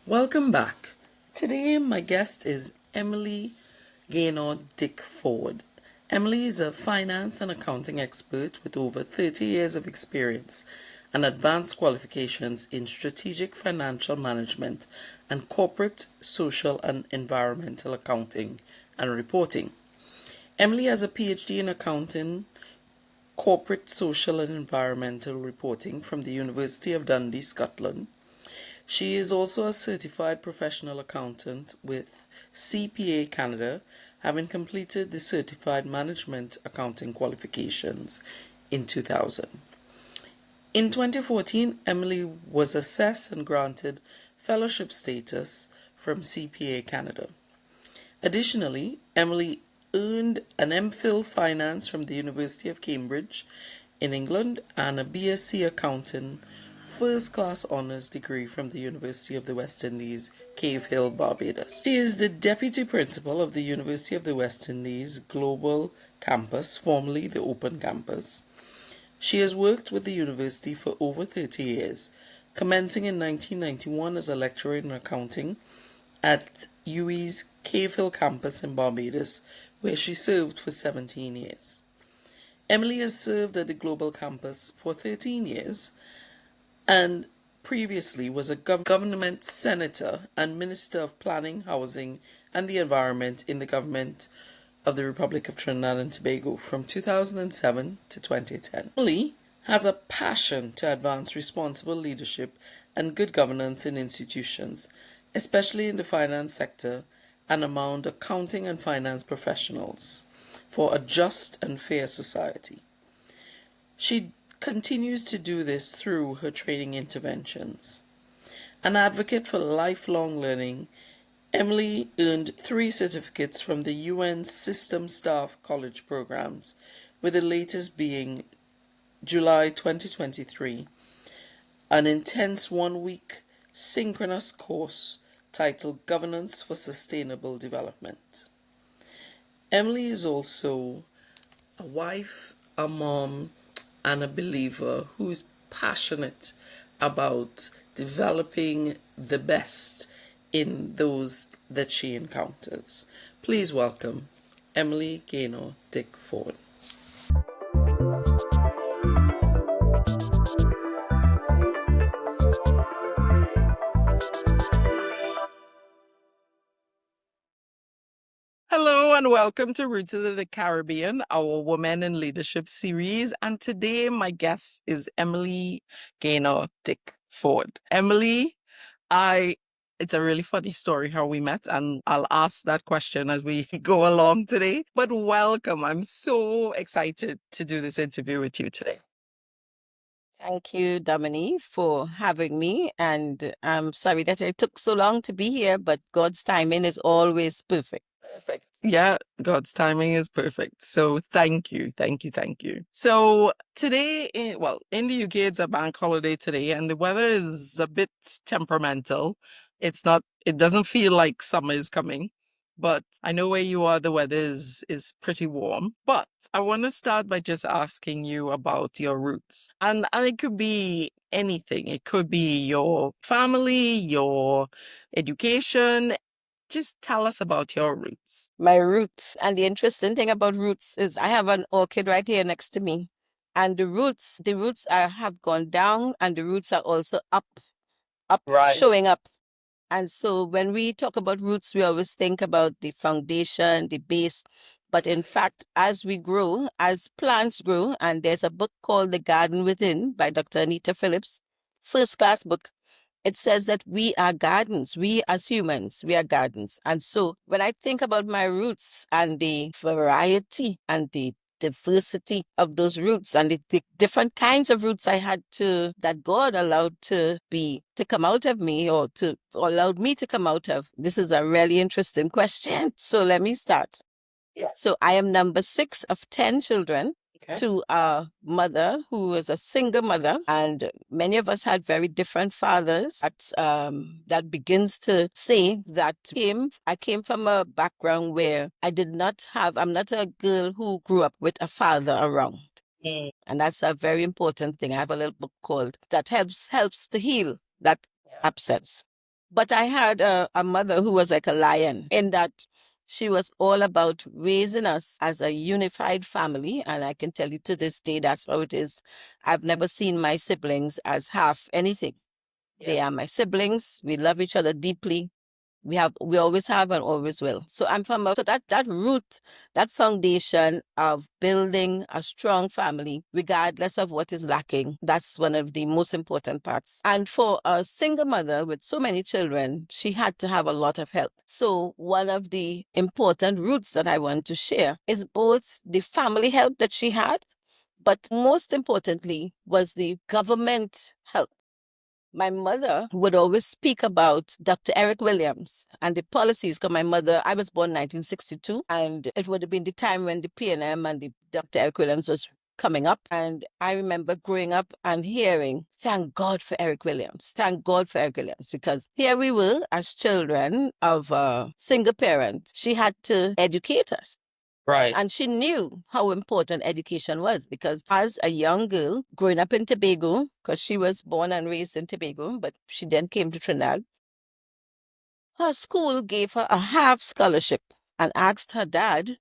Welcome back. Today, my guest is Emily Gaynor Dick-Forde. Emily is a finance and accounting expert with over 30 years of experience and advanced qualifications in strategic financial management and corporate, social, and environmental accounting and reporting. Emily has a PhD in accounting, corporate, social, and environmental reporting from the University of Dundee, Scotland. She is also a certified professional accountant with CPA Canada, having completed the Certified Management Accounting qualifications in 2000. In 2014, Emily was assessed and granted fellowship status from CPA Canada. Additionally, Emily earned an MPhil Finance from the University of Cambridge in England and a BSc Accounting first class honours degree from the University of the West Indies, Cave Hill, Barbados. She is the Deputy Principal of the University of the West Indies Global Campus, formerly the Open Campus. She has worked with the university for over 30 years, commencing in 1991 as a lecturer in accounting at UWI's Cave Hill campus in Barbados, where she served for 17 years. Emily has served at the Global Campus for 13 years and previously was a government senator and Minister of Planning, Housing and the Environment in the government of the Republic of Trinidad and Tobago from 2007 to 2010. Emily has a passion to advance responsible leadership and good governance in institutions, especially in the finance sector and among accounting and finance professionals, for a just and fair society. She continues to do this through her training interventions. An advocate for lifelong learning, Emily earned 3 certificates from the UN System Staff College programs, with the latest being July 2023, an intense 1-week synchronous course titled Governance for Sustainable Development. Emily is also a wife, a mom, and a believer who's passionate about developing the best in those that she encounters. Please welcome Emily Gaynor Dick-Forde. Hello and welcome to Rooted in the Caribbean, our Women in Leadership series. And today my guest is Emily Gaynor Dick-Forde. Emily, it's a really funny story how we met, and I'll ask that question as we go along today. But welcome. I'm so excited to do this interview with you today. Thank you, Dominique, for having me. And I'm sorry that it took so long to be here, but God's timing is always perfect. Perfect. Yeah, God's timing is perfect. So thank you, thank you, thank you. So today, in the UK, it's a bank holiday today, and the weather is a bit temperamental. It doesn't feel like summer is coming, but I know where you are, the weather is pretty warm. But I want to start by just asking you about your roots. And it could be anything. It could be your family, your education. Just tell us about your roots. My roots. And the interesting thing about roots is I have an orchid right here next to me. And the roots have gone down and the roots are also up, Right. showing up. And so when we talk about roots, we always think about the foundation, the base. But in fact, as we grow, as plants grow, and there's a book called The Garden Within by Dr. Anita Phillips, first class book. It says that we are gardens. We as humans, we are gardens. And so when I think about my roots and the variety and the diversity of those roots and the different kinds of roots I had that God allowed to come out of me or allowed me to come out of. This is a really interesting question. So let me start. Yeah. So I am number 6 of 10 children. Okay. To a mother who was a single mother, and many of us had very different fathers. That begins to say that I came from a background where I'm not a girl who grew up with a father around. Mm. And that's a very important thing. I have a little book called that helps to heal that Yeah. absence. But I had a mother who was like a lion in that she was all about raising us as a unified family. And I can tell you to this day, that's how it is. I've never seen my siblings as half anything. They are my siblings. We love each other deeply. We always have and always will. So I'm from so that root, that foundation of building a strong family, regardless of what is lacking, that's one of the most important parts. And for a single mother with so many children, she had to have a lot of help. So one of the important roots that I want to share is both the family help that she had, but most importantly was the government help. My mother would always speak about Dr. Eric Williams and the policies. Because my mother, I was born 1962, and it would have been the time when the PNM and the Dr. Eric Williams was coming up. And I remember growing up and hearing, thank God for Eric Williams. Thank God for Eric Williams. Because here we were as children of a single parent. She had to educate us. Right. And she knew how important education was because as a young girl growing up in Tobago, because she was born and raised in Tobago, but she then came to Trinidad, her school gave her a half scholarship and asked her dad,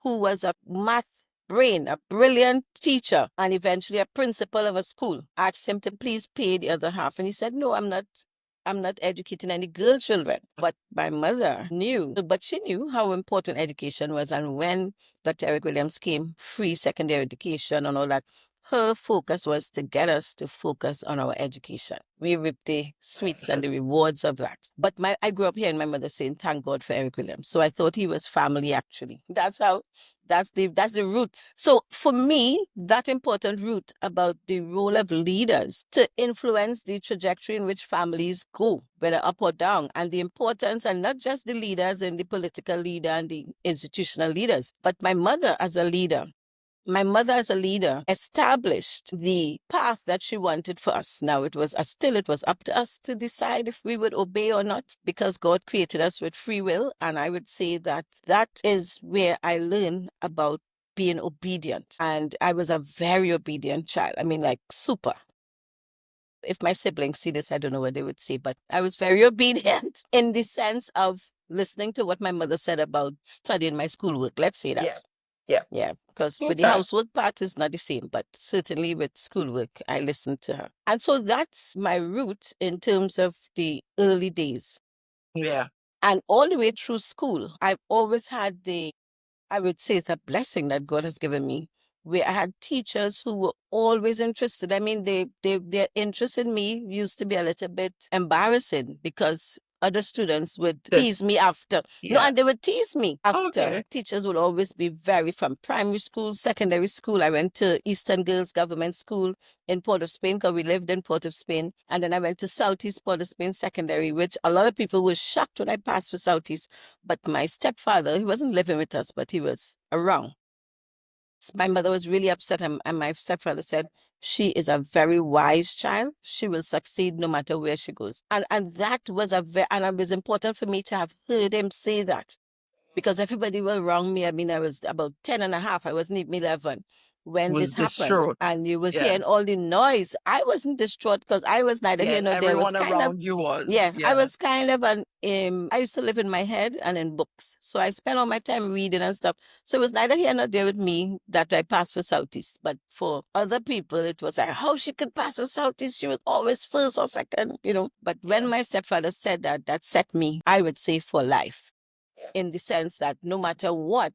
who was a math brain, a brilliant teacher, and eventually a principal of a school, asked him to please pay the other half. And he said, no, I'm not educating any girl children. But my mother knew, but she knew how important education was. And when Dr. Eric Williams came, free secondary education and all that, her focus was to get us to focus on our education. We reaped the sweets and the rewards of that. But I grew up hearing my mother saying, thank God for Eric Williams. So I thought he was family actually. That's the root. So for me, that important root about the role of leaders to influence the trajectory in which families go, whether up or down, and the importance, and not just the leaders and the political leader and the institutional leaders, but my mother as a leader. My mother as a leader established the path that she wanted for us. Now it was it was up to us to decide if we would obey or not because God created us with free will. And I would say that that is where I learned about being obedient. And I was a very obedient child. I mean, like super. If my siblings see this, I don't know what they would say, but I was very obedient in the sense of listening to what my mother said about studying my schoolwork. Let's say that. Yeah. Yeah, because with the housework part is not the same, but certainly with schoolwork, I listened to her. And so that's my route in terms of the early days. Yeah. And all the way through school, I've always had I would say it's a blessing that God has given me, where I had teachers who were always interested. I mean, their interest in me used to be a little bit embarrassing because other students would tease me after. No, and they would tease me after. Okay. Teachers would always be very from primary school, secondary school. I went to Eastern Girls Government School in Port of Spain because we lived in Port of Spain. And then I went to Southeast Port of Spain Secondary, which a lot of people were shocked when I passed for Southeast. But my stepfather, he wasn't living with us, but he was around. My mother was really upset, and my stepfather said, she is a very wise child. She will succeed no matter where she goes. And that was and it was important for me to have heard him say that because everybody was around me. I mean, I was about 10 and a half. I wasn't even 11 when Was this happened. distraught. And you was Yeah. hearing all the noise. I wasn't distraught because I was neither here nor there. I was Everyone kind of, around you was. yeah, I was kind of I used to live in my head and in books. So I spent all my time reading and stuff. So it was neither here nor there with me that I passed for Southeast. But for other people, it was like, how she could pass for Southeast? She was always first or second, you know. But when my stepfather said that, that set me, I would say, for life in the sense that no matter what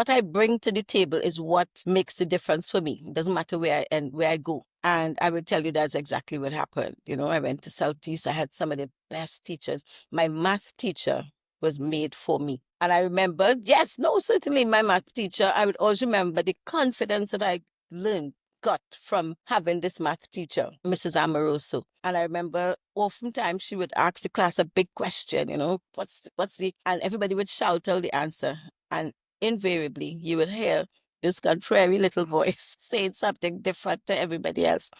I bring to the table is what makes the difference for me. It doesn't matter where I go. And I will tell you that's exactly what happened. You know, I went to Southeast. I had some of the best teachers. My math teacher was made for me. And I remember, yes, no, certainly my math teacher, I would always remember the confidence that I got from having this math teacher, Mrs. Amoroso. And I remember oftentimes she would ask the class a big question, you know, and everybody would shout out the answer. And invariably you would hear this contrary little voice saying something different to everybody else.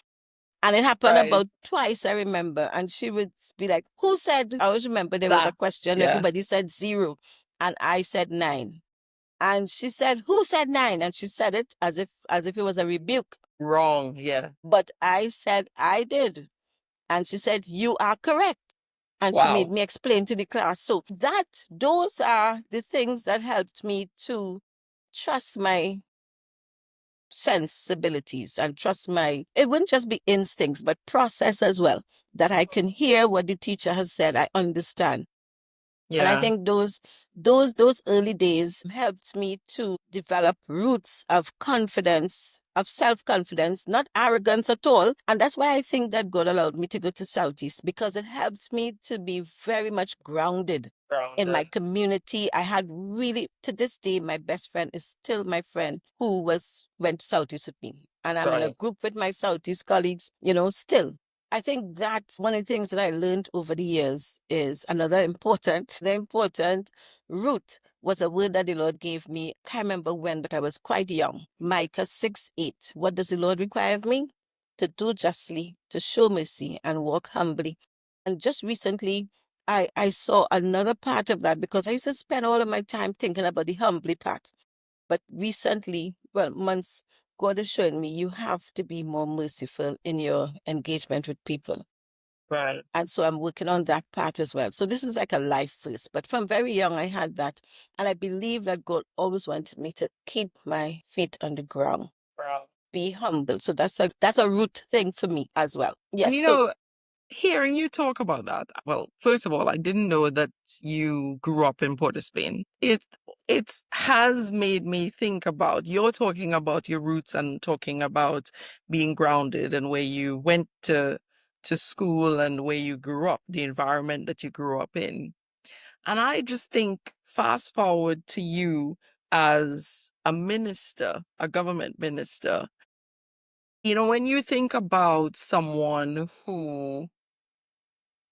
And it happened about twice, I remember. And she would be like, who said, I always remember there was a question, everybody said 0. And I said 9. And she said, who said 9? And she said it as if it was a rebuke. Wrong. Yeah. But I said, I did. And she said, you are correct. And she made Wow. me explain to the class. So those are the things that helped me to trust my sensibilities and trust it wouldn't just be instincts, but process as well, that I can hear what the teacher has said, I understand. And I Yeah. think those early days helped me to develop roots of confidence, of self-confidence, not arrogance at all. And that's why I think that God allowed me to go to Southeast, because it helped me to be very much grounded in my Grounded. community. I had really, to this day, my best friend is still my friend who went to Southeast with me. And I'm in a Right. group with my Southeast colleagues, still. I think that's one of the things that I learned over the years is the important root was a word that the Lord gave me. I can't remember when, but I was quite young. Micah 6:8. What does the Lord require of me? To do justly, to show mercy, and walk humbly. And just recently, I saw another part of that, because I used to spend all of my time thinking about the humbly part. But recently, well, months, God is showing me you have to be more merciful in your engagement with people. Right. And so I'm working on that part as well. So this is like a life first. But from very young, I had that. And I believe that God always wanted me to keep my feet on the ground, Wow. be humble. So that's a root thing for me as well. And Yes. So hearing you talk about that, well, first of all, I didn't know that you grew up in Port of Spain. It has made me think about you're talking about your roots and talking about being grounded and where you went to school and where you grew up, the environment that you grew up in. And I just think fast forward to you as a minister, a government minister. When you think about someone who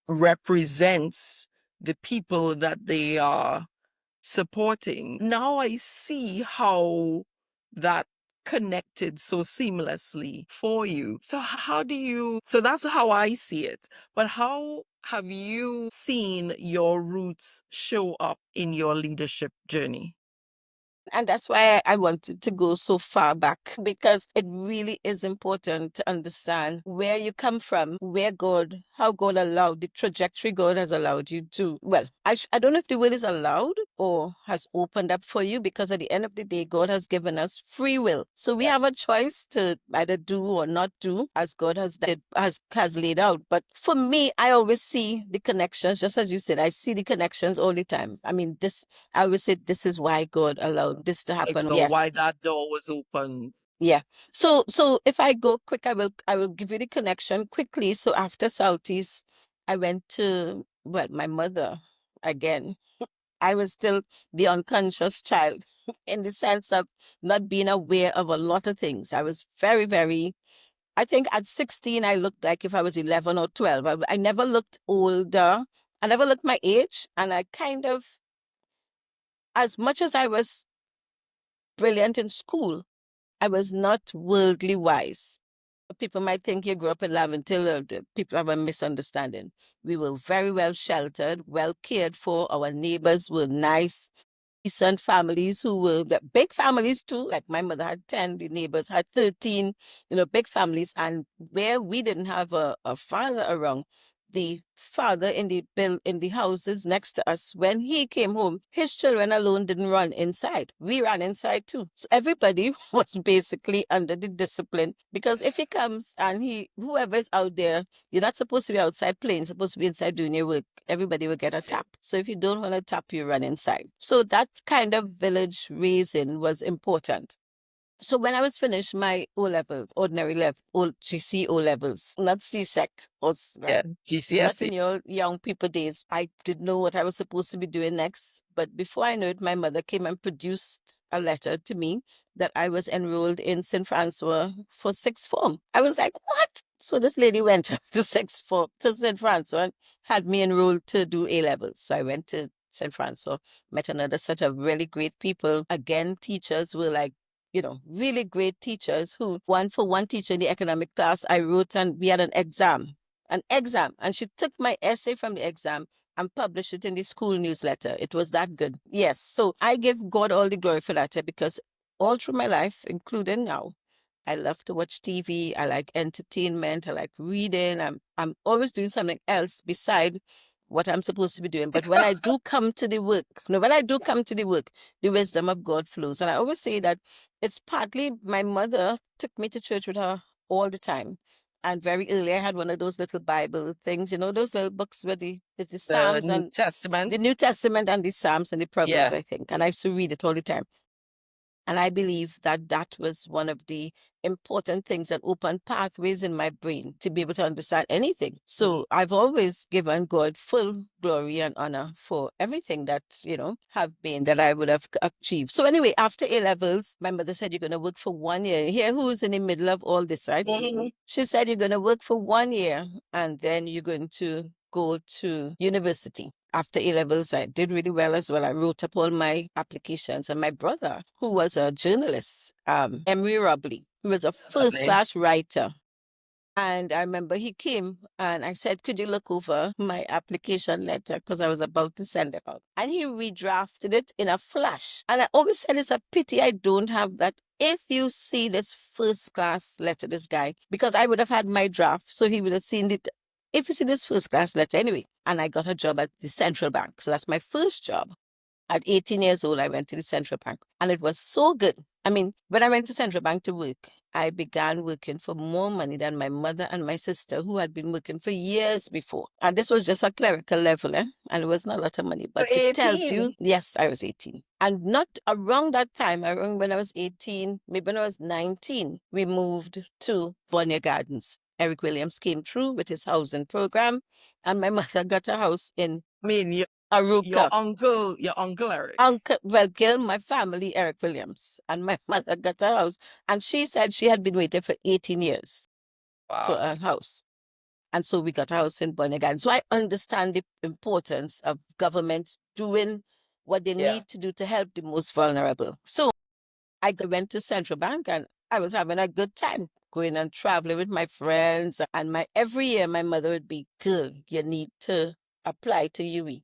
represents the people that they are supporting. Now I see how that connected so seamlessly for you. So so that's how I see it. But how have you seen your roots show up in your leadership journey? And that's why I wanted to go so far back, because it really is important to understand where you come from, how God allowed the trajectory God has allowed you to. Well, I don't know if the word is allowed or has opened up for you, because at the end of the day, God has given us free will. So we Yeah. have a choice to either do or not do as God has laid out. But for me, I always see the connections, just as you said, I see the connections all the time. I mean, I always say this is why God allowed this to Like, happen. so Yes. why that door was open? Yeah. So if I go quick, I will give you the connection quickly. So after Southeast, I went to, well, my mother again. I was still the unconscious child in the sense of not being aware of a lot of things. I was very, very, I think at 16, I looked like if I was 11 or 12. I never looked older. I never looked my age. And I kind of, as much as I was brilliant in school, I was not worldly wise. People might think you grew up in Laventille. People have a misunderstanding. We were very well sheltered, well cared for. Our neighbors were nice, decent families who were big families too. Like my mother had 10, the neighbors had 13, big families. And where we didn't have a father around, the father in the houses next to us, when he came home, his children alone didn't run inside. We ran inside too. So everybody was basically under the discipline, because if he comes and whoever is out there, you're not supposed to be outside playing, you're supposed to be inside doing your work. Everybody will get a tap. So if you don't want a tap, you run inside. So that kind of village raising was important. So when I was finished my O levels, ordinary level, GC O levels, not CSEC, Yeah. not GCSE. in your young people days. I didn't know what I was supposed to be doing next. But before I knew it, my mother came and produced a letter to me that I was enrolled in St. Francois for sixth form. I was like, what? So this lady went to sixth form to St. Francois and had me enrolled to do A levels. So I went to St. Francois, met another set of really great people. Again, teachers were like, really great teachers who, one for one teacher in the economic class, I wrote and we had an exam, and she took my essay from the exam and published it in the school newsletter. It was that good. Yes. So I give God all the glory for that, because all through my life, including now, I love to watch TV. I like entertainment. I like reading. I'm always doing something else beside what I'm supposed to be doing. But when I do come to the work, no, when I do come to the work, the wisdom of God flows. And I always say that it's partly my mother took me to church with her all the time. And very early, I had one of those little Bible things, those little books where it's the The Psalms New and Testament. the New Testament and the Psalms and the Proverbs, Yeah. I think. And I used to read it all the time. And I believe that that was one of the important things that opened pathways in my brain to be able to understand anything. So I've always given God full glory and honor for everything that, have been that I would have achieved. So anyway, after A levels, my mother said, you're going to work for 1 year. Here, who's in the middle of all this, right? Mhm. She said, you're going to work for 1 year and then you're going to go to university. After A levels, I did really well as well. I wrote up all my applications, and my brother, who was a journalist, Emery Robley, who was a first Lovely. class writer. And I remember he came and I said, could you look over my application letter? Because I was about to send it out. And he redrafted it in a flash. And I always said, it's a pity I don't have that. If you see this first class letter, this guy, because I would have had my draft, so he would have seen it. If you see this first class letter anyway, and I got a job at the central bank. So that's my first job. At 18 years old, I went to the central bank and it was so good. I mean, when I went to central bank to work, I began working for more money than my mother and my sister, who had been working for years before. And this was just a clerical level, and it was not a lot of money. But it tells you, yes, I was 18. And not around that time, around when I was 18, maybe when I was 19, we moved to Bonnier Gardens. Eric Williams came through with his housing program, and my mother got a house in I mean, your Aruka. uncle Eric. Uncle, well, Gil, my family, Eric Williams, and my mother got a house. And she said she had been waiting for 18 years for Wow. a house. And so we got a house in Bonnegan. So I understand the importance of government doing what they Yeah. need to do to help the most vulnerable. So I went to Central Bank and I was having a good time going and traveling with my friends. And every year my mother would be, girl, you need to apply to UE.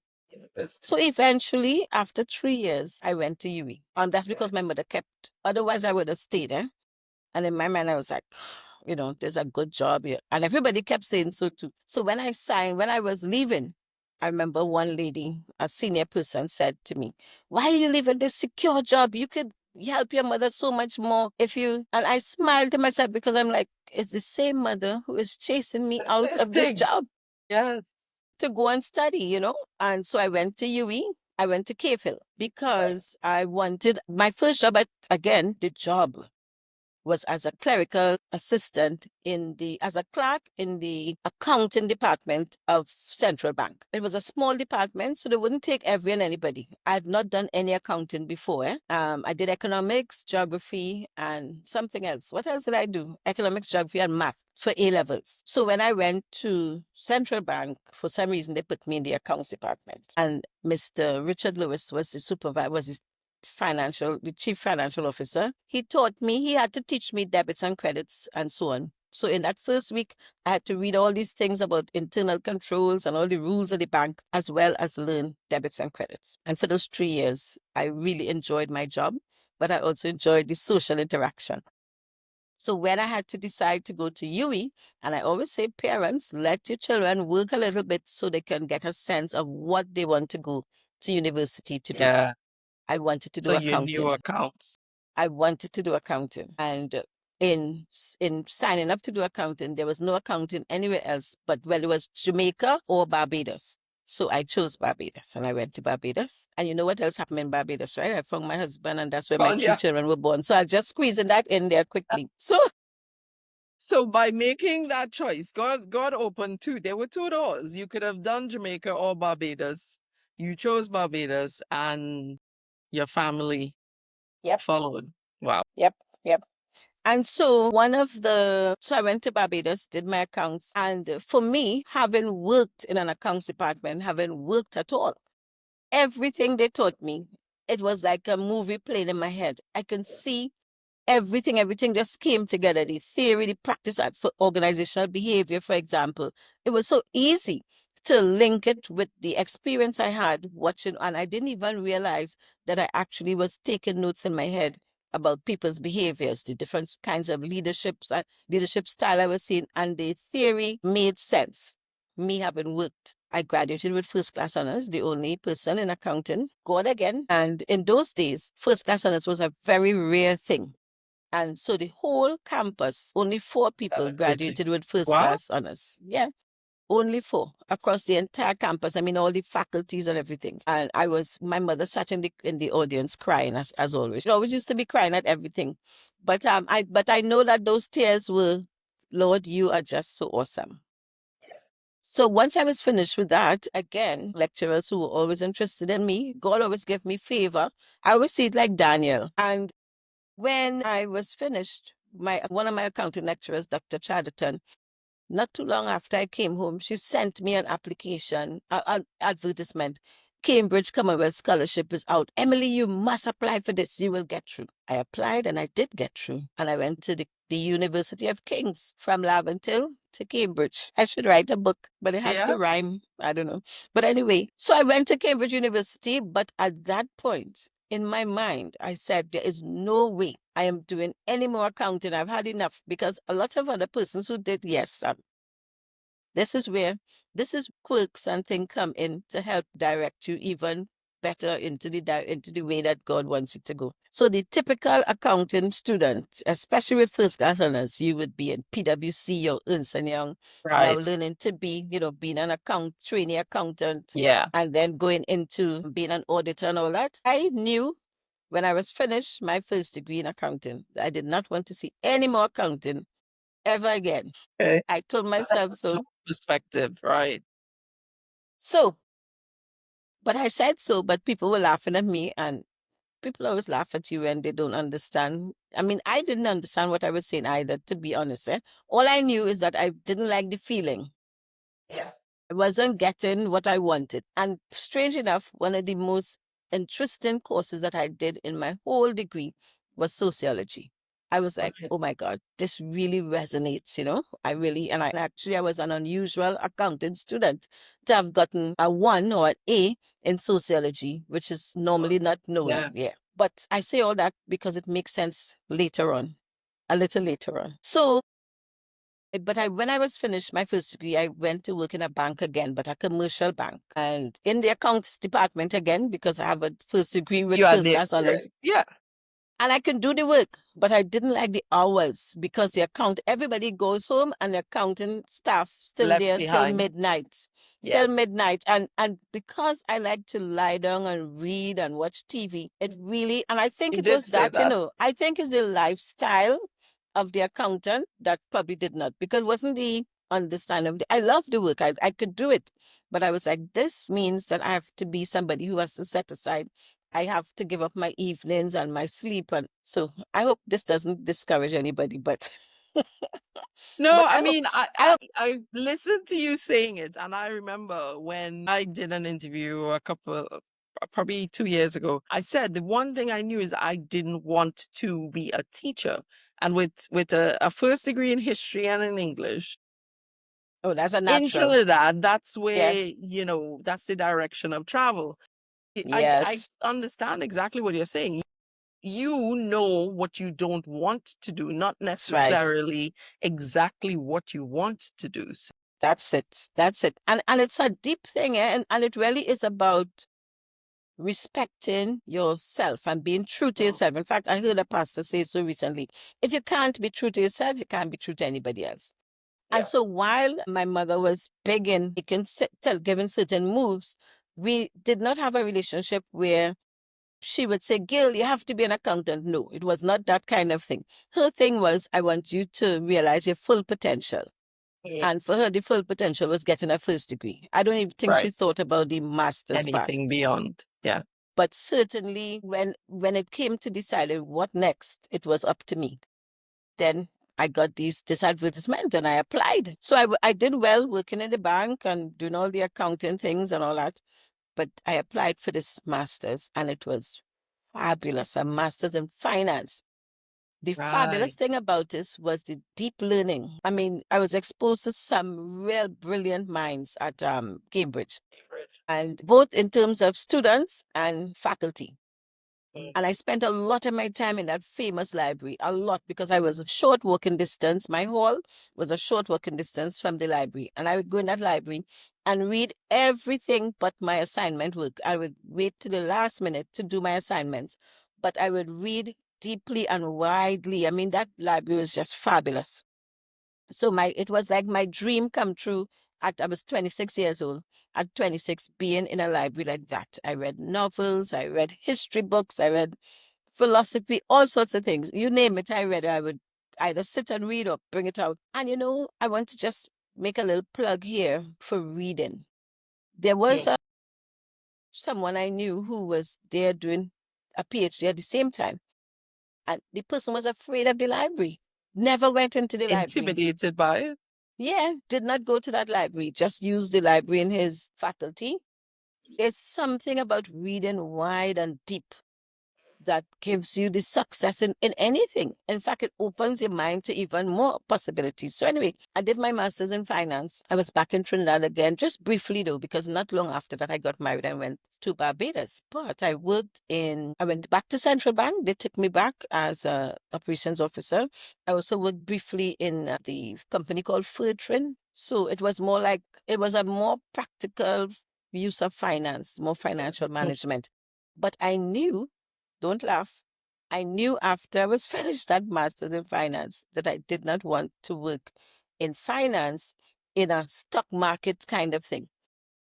So eventually, after 3 years, I went to UE. And that's because my mother kept, otherwise I would have stayed, eh? And in my mind, I was like, there's a good job here. And everybody kept saying so too. So when I signed, when I was leaving, I remember one lady, a senior person, said to me, why are you leaving this secure job? You could help your mother so much more if you. And I smiled to myself because I'm like, it's the same mother who is chasing me out of this Interesting. job Yes. to go and study. And so I went to UE. I went to Cave Hill because I wanted my first job again, the job was as a clerical assistant as a clerk in the accounting department of Central Bank. It was a small department, so they wouldn't take every and anybody. I had not done any accounting before. I did economics, geography, and something else. What else did I do? Economics, geography, and math for A levels. So when I went to Central Bank, for some reason they put me in the accounts department. And Mr. Richard Lewis was the supervisor, was the chief financial officer. He taught me, he had to teach me debits and credits and so on. So in that first week, I had to read all these things about internal controls and all the rules of the bank, as well as learn debits and credits. And for those 3 years, I really enjoyed my job, but I also enjoyed the social interaction. So when I had to decide to go to UE, and I always say, parents, let your children work a little bit so they can get a sense of what they want to go to university to do. Yeah. I wanted to So do you knew accounting. accounts. I wanted to do accounting. And in signing up to do accounting, there was no accounting anywhere else but, well, it was Jamaica or Barbados. So I chose Barbados and I went to Barbados. And you know what else happened in Barbados, right? I found my husband and that's where my Well, 3 yeah. children were born. So I just squeezing that in there quickly. So by making that choice, God opened two. There were two doors. You could have done Jamaica or Barbados. You chose Barbados, and your family Yep, followed. Wow. yep, yep. And so so I went to Barbados, did my accounts. And for me, having worked in an accounts department, having worked at all, everything they taught me, it was like a movie playing in my head. I can see everything just came together. The theory, the practice for organizational behavior, for example. It was so easy to link it with the experience I had watching, and I didn't even realize that I actually was taking notes in my head about people's behaviors, the different kinds of leadership style I was seeing, and the theory made sense. Me having worked I graduated with first class honors, the only person in accounting. God again. And in those days, first class honors was a very rare thing. And so the whole campus, only 4 people Celebrating. graduated with first Wow. class honors. Yeah, only 4 across the entire campus. I mean, all the faculties and everything. And my mother sat in the audience crying as always. She always used to be crying at everything. But I know that those tears were, Lord, you are just so awesome. So once I was finished with that, again, lecturers who were always interested in me, God always gave me favor. I always see it like Daniel. And when I was finished, one of my accounting lecturers, Dr. Chatterton, not too long after I came home, she sent me an application, an advertisement. Cambridge Commonwealth Scholarship is out. Emily, you must apply for this. You will get through. I applied and I did get through. And I went to the University of Kings from Laventille to Cambridge. I should write a book, but it has Yeah. to rhyme. I don't know. But anyway, so I went to Cambridge University, but at that point, in my mind, I said, there is no way I am doing any more accounting. I've had enough because a lot of other persons who did, yes, this is where this is quirks and things come in to help direct you even better into the way that God wants you to go. So the typical accounting student, especially with first class honors, you would be in PwC or Ernst and Young, now Right. learning to be, being an trainee accountant, Yeah. and then going into being an auditor and all that. I knew when I was finished my first degree in accounting, I did not want to see any more accounting ever again. Okay. I told myself so. Some perspective, right? So, but I said so, but people were laughing at me, and people always laugh at you when they don't understand. I mean, I didn't understand what I was saying either, to be honest. All I knew is that I didn't like the feeling. Yeah. I wasn't getting what I wanted. And strange enough, one of the most interesting courses that I did in my whole degree was sociology. I was like, Okay. oh my God, this really resonates. And actually, I was an unusual accounting student to have gotten a 1 or an A in sociology, which is normally not known. Yeah. Yeah. But I say all that because it makes sense later on, a little later on. So when I was finished my first degree, I went to work in a bank again, but a commercial bank, and in the accounts department again, because I have a first degree with You are first the class honors. yeah. And I can do the work, but I didn't like the hours because everybody goes home and the accounting staff still Left there till behind. midnight. Yeah. Till midnight. And because I like to lie down and read and watch TV, it really, and I think You it did was say that, that. I think it's the lifestyle of the accountant that probably did not, because it wasn't the understanding of I love the work. I could do it. But I was like, this means that I have to be somebody who has to set aside. I have to give up my evenings and my sleep. And so I hope this doesn't discourage anybody, but No, but I I hope mean, I, I I hope I listened to you saying it, and I remember when I did an interview probably 2 years ago. I said the one thing I knew is I didn't want to be a teacher, and with a first degree in history and in English oh, that's a in natural. Trinidad, that's Yeah. where that's the direction of travel. I Yes. understand exactly what you're saying. You know what you don't want to do, not That's right. necessarily exactly what you want to do. So, That's it. That's it. And it's a deep thing, and it really is about respecting yourself and being true to yourself. In fact, I heard a pastor say so recently. If you can't be true to yourself, you can't be true to anybody else. And yeah. so while my mother was big in giving certain moves, we did not have a relationship where she would say, Gil, you have to be an accountant. No, it was not that kind of thing. Her thing was, I want you to realize your full potential. Yeah. And for her, the full potential was getting a first degree. I don't even think she Right. thought about the master's part. Anything beyond. Yeah. But certainly when it came to deciding what next, it was up to me. Then I got this advertisement and I applied. So I did well working in the bank and doing all the accounting things and all that. But I applied for this master's and it was fabulous, a master's in finance. The fabulous Right. thing about this was the deep learning. I mean, I was exposed to some real brilliant minds at Cambridge, and both in terms of students and faculty. And I spent a lot of my time in that famous library, a lot, because I was a short walking distance. My hall was a short walking distance from the library. And I would go in that library and read everything but my assignment work. I would wait to the last minute to do my assignments, but I would read deeply and widely. I mean, that library was just fabulous. So it was like my dream come true. I was 26 years old. At 26, being in a library like that, I read novels, I read history books, I read philosophy, all sorts of things. You name it, I read. I would either sit and read or bring it out. And I want to just make a little plug here for reading. There was someone I knew who was there doing a PhD at the same time, and the person was afraid of the library. Never went into the library. Intimidated by it? Yeah, did not go to that library, just used the library in his faculty. There's something about reading wide and deep that gives you the success in anything. In fact, it opens your mind to even more possibilities. So anyway, I did my master's in finance. I was back in Trinidad again, just briefly though, because not long after that I got married and went to Barbados. But I went back to Central Bank. They took me back as a operations officer. I also worked briefly in the company called Fortran. So it was a more practical use of finance, more financial management. But I knew, don't laugh, I knew after I was finished that master's in finance that I did not want to work in finance in a stock market kind of thing.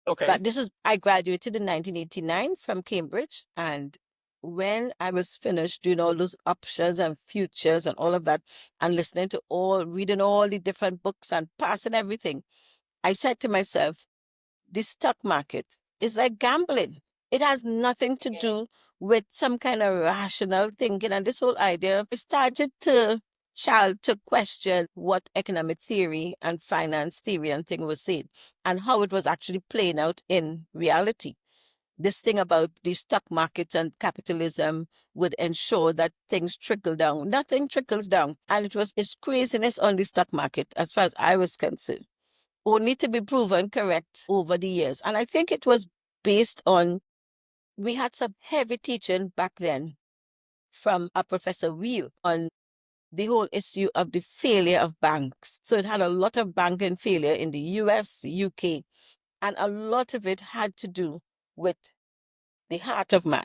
Okay. But I graduated in 1989 from Cambridge. And when I was finished doing all those options and futures and all of that, and reading all the different books and passing everything, I said to myself, the stock market is like gambling. It has nothing to do with some kind of rational thinking. And this whole idea, I started to question what economic theory and finance theory and thing was saying and how it was actually playing out in reality. This thing about the stock market and capitalism would ensure that things trickle down. Nothing trickles down. And it's craziness on the stock market as far as I was concerned, only to be proven correct over the years. And I think it was based on, we had some heavy teaching back then from a Professor Wheel on the whole issue of the failure of banks. So it had a lot of banking failure in the US, UK, and a lot of it had to do with the heart of man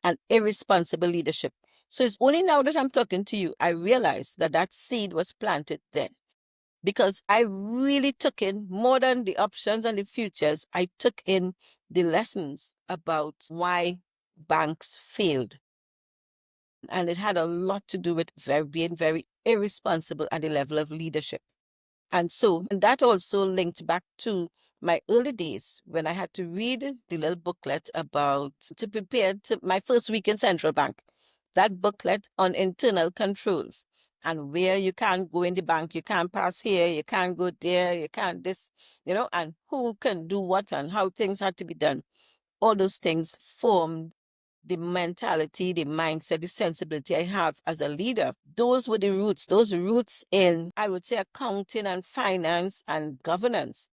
and irresponsible leadership. So it's only now that I'm talking to you, I realize that that seed was planted then, because I really took in more than the options and the futures. I took in the lessons about why banks failed. And it had a lot to do with being very irresponsible at the level of leadership. And that also linked back to my early days when I had to read the little booklet to prepare to my first week in Central Bank. That booklet on internal controls and where you can't go in the bank, you can't pass here, you can't go there, you can't this, and who can do what and how things had to be done. All those things formed the mentality, the mindset, the sensibility I have as a leader. Those were the roots, those roots in, I would say, accounting and finance and governance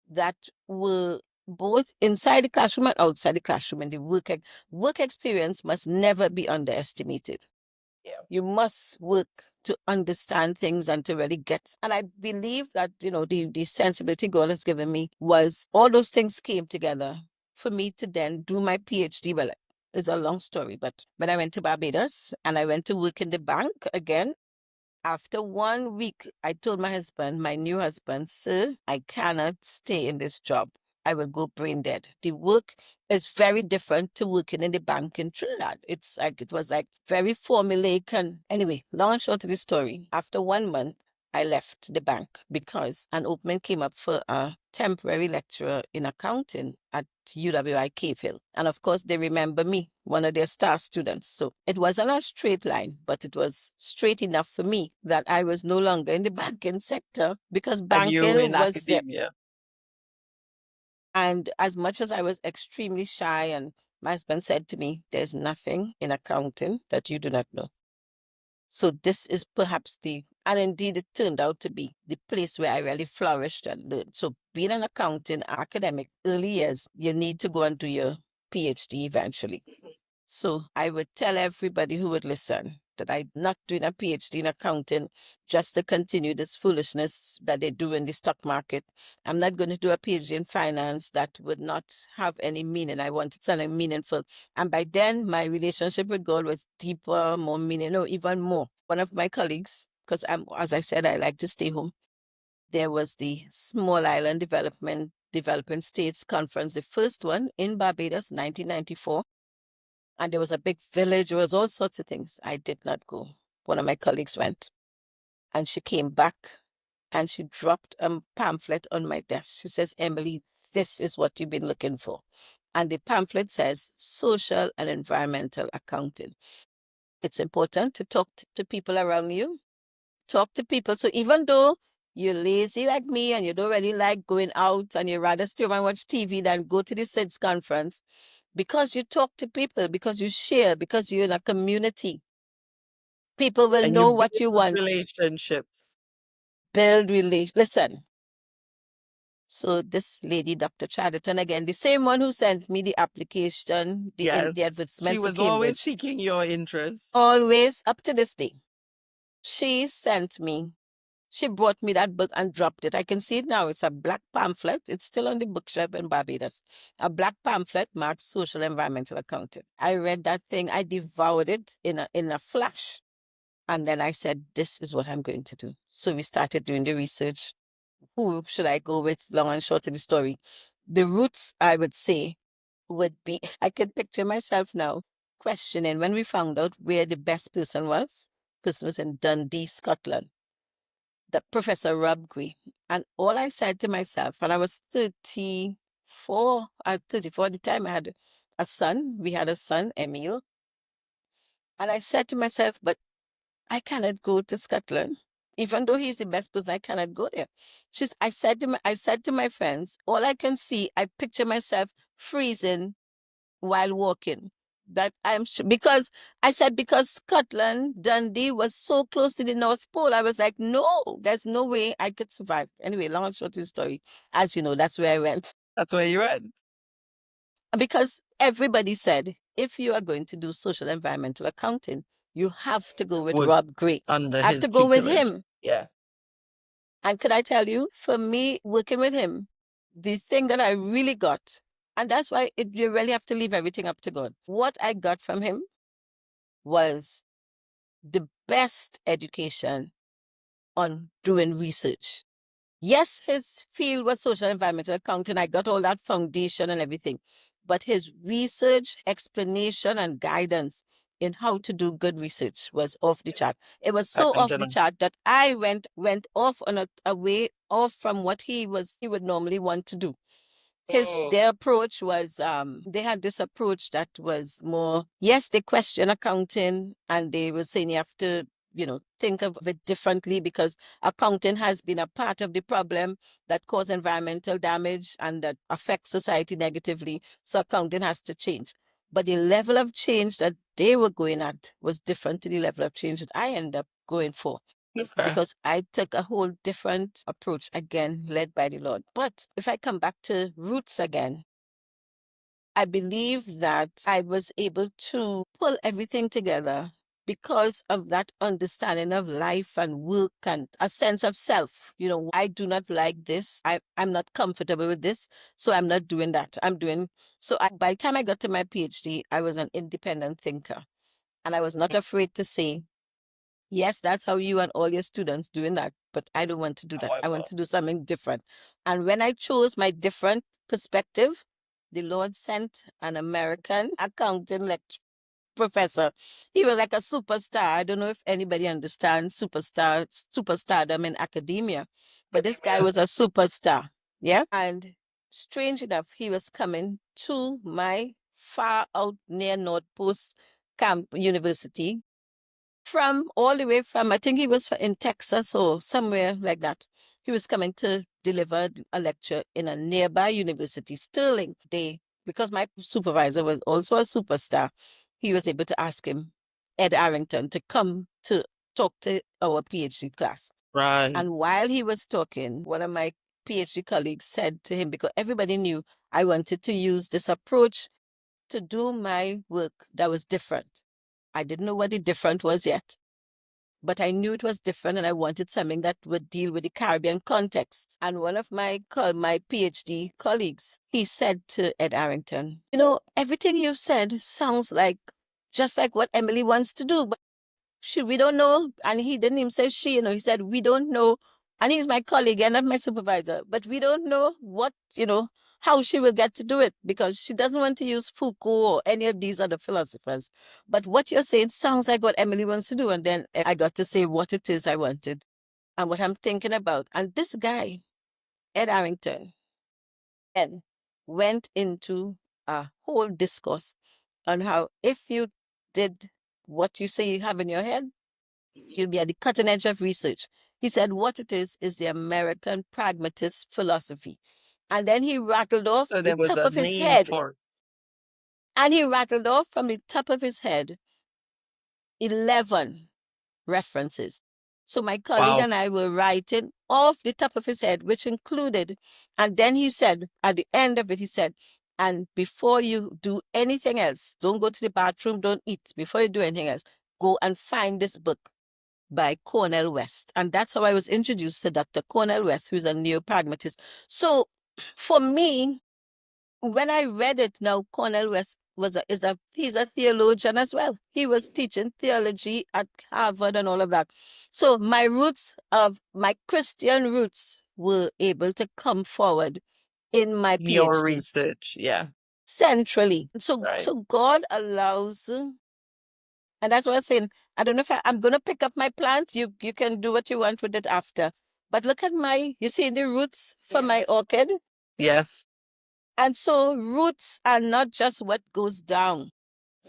that were both inside the classroom and outside the classroom. And the work experience must never be underestimated. Yeah. You must work to understand things and to really get. And I believe that, the sensibility God has given me was all those things came together for me to then do my PhD. Well, it's a long story, but when I went to Barbados and I went to work in the bank again, after 1 week, I told my husband, my new husband, sir, I cannot stay in this job. I will go brain dead. The work is very different to working in the bank in Trinidad. It was like very formulaic. And anyway, long and short of the story, after 1 month, I left the bank because an opening came up for a temporary lecturer in accounting at UWI Cave Hill. And of course, they remember me, one of their star students. So it wasn't a straight line, but it was straight enough for me that I was no longer in the banking sector because And you banking in was there. academia. And as much as I was extremely shy, and my husband said to me, there's nothing in accounting that you do not know. So this is perhaps and indeed it turned out to be the place where I really flourished and learned. So being an accounting academic early years, you need to go and do your PhD eventually. So I would tell everybody who would listen that I'm not doing a PhD in accounting just to continue this foolishness that they do in the stock market. I'm not going to do a PhD in finance that would not have any meaning. I wanted something meaningful. And by then, my relationship with God was deeper, more meaning, no, even more. One of my colleagues, because as I said, I like to stay home. There was the Small Island Developing States Conference, the first one in Barbados, 1994. And there was a big village. There was all sorts of things. I did not go. One of my colleagues went, and she came back and she dropped a pamphlet on my desk. She says, Emily, this is what you've been looking for. And the pamphlet says social and environmental accounting. It's important to talk to people around you. Talk to people. So even though you're lazy like me and you don't really like going out and you rather stay home and watch TV than go to the SIDS conference, because you talk to people, because you share, because you're in a community, people will And you know build what you want. relationships. Build relation. Listen. So this lady, Dr. Chatterton, again, the same one who sent me the application, the Yes. She advertisement for was always Cambridge, seeking your interest. always up to this day, she sent me. She brought me that book and dropped it. I can see it now. It's a black pamphlet. It's still on the bookshelf in Barbados. A black pamphlet marked social environmental accounting. I read that thing. I devoured it in a flash. And then I said, this is what I'm going to do. So we started doing the research. Who should I go with? Long and short of the story. The roots, I would say, would be, I could picture myself now questioning when we found out where the best person was. Person was in Dundee, Scotland, the Professor Rob Gray. And all I said to myself, and I was 34, at 34 at the time, I had a son. We had a son, Emil. And I said to myself, but I cannot go to Scotland. Even though he's the best person, I cannot go there. I said to my friends, all I can see, I picture myself freezing while walking. That because I said, because Scotland, Dundee was so close to the North Pole. I was like, no, there's no way I could survive. Anyway, long and short of the story, as you know, that's where I went. That's where you went. Because everybody said, if you are going to do social environmental accounting, you have to go with Work Rob Gray. under I have his to go with tutelage. him. Yeah. And could I tell you, for me, working with him, the thing that I really got, and that's why you really have to leave everything up to God. What I got from him was the best education on doing research. Yes, his field was social environmental accounting. I got all that foundation and everything. But his research, explanation, and guidance in how to do good research was off the chart. It was I so can off tell the him. chart that I went off on a way off from what he would normally want to do. Their approach was they had this approach that was more, yes, they question accounting and they were saying you have to, think of it differently because accounting has been a part of the problem that cause environmental damage and that affects society negatively. So accounting has to change. But the level of change that they were going at was different to the level of change that I ended up going for Okay. because I took a whole different approach, again, led by the Lord. But if I come back to roots again, I believe that I was able to pull everything together because of that understanding of life and work and a sense of self. I do not like this. I'm not comfortable with this. So I'm not doing that. By the time I got to my PhD, I was an independent thinker and I was not afraid to say, yes, that's how you and all your students doing that, but I don't want to do that. I want However, to do something different. And when I chose my different perspective, the Lord sent an American accounting professor. He was like a superstar. I don't know if anybody understands superstardom in academia, but this guy was a superstar. Yeah. And strange enough, he was coming to my far out near North Post Camp University from all the way from, I think he was in Texas or somewhere like that. He was coming to deliver a lecture in a nearby university, Sterling. Because my supervisor was also a superstar, he was able to ask him, Ed Arrington, to come to talk to our PhD class. right. And while he was talking, one of my PhD colleagues said to him, because everybody knew I wanted to use this approach to do my work that was different. I didn't know what the different was yet, but I knew it was different and I wanted something that would deal with the Caribbean context. And one of my PhD colleagues, he said to Ed Arrington, everything you've said sounds like just like what Emily wants to do, but we don't know. And he didn't even say she, he said, we don't know. And he's my colleague and not my supervisor, but we don't know how she will get to do it because she doesn't want to use Foucault or any of these other philosophers. But what you're saying sounds like what Emily wants to do. And then I got to say what it is I wanted and what I'm thinking about. And this guy, Ed Arrington, then went into a whole discourse on how if you did what you say you have in your head, you'll be at the cutting edge of research. He said what it is the American pragmatist philosophy. And then he rattled off So the there was top a of his name head. for it. And he rattled off from the top of his head 11 references. So my colleague Wow. and I were writing off the top of his head, which included, and then he said, at the end of it, he said, and before you do anything else, don't go to the bathroom, don't eat. Before you do anything else, go and find this book by Cornel West. And that's how I was introduced to Dr. Cornel West, who's a neo-pragmatist. So for me, when I read it now, Cornel West he's a theologian as well. He was teaching theology at Harvard and all of that. So my Christian roots were able to come forward in my Your PhD research, yeah. centrally. So Right. God allows, and that's what I'm saying. I don't know if I'm going to pick up my plant. You can do what you want with it after. But look at you see the roots for my orchid? Yes. And so roots are not just what goes down,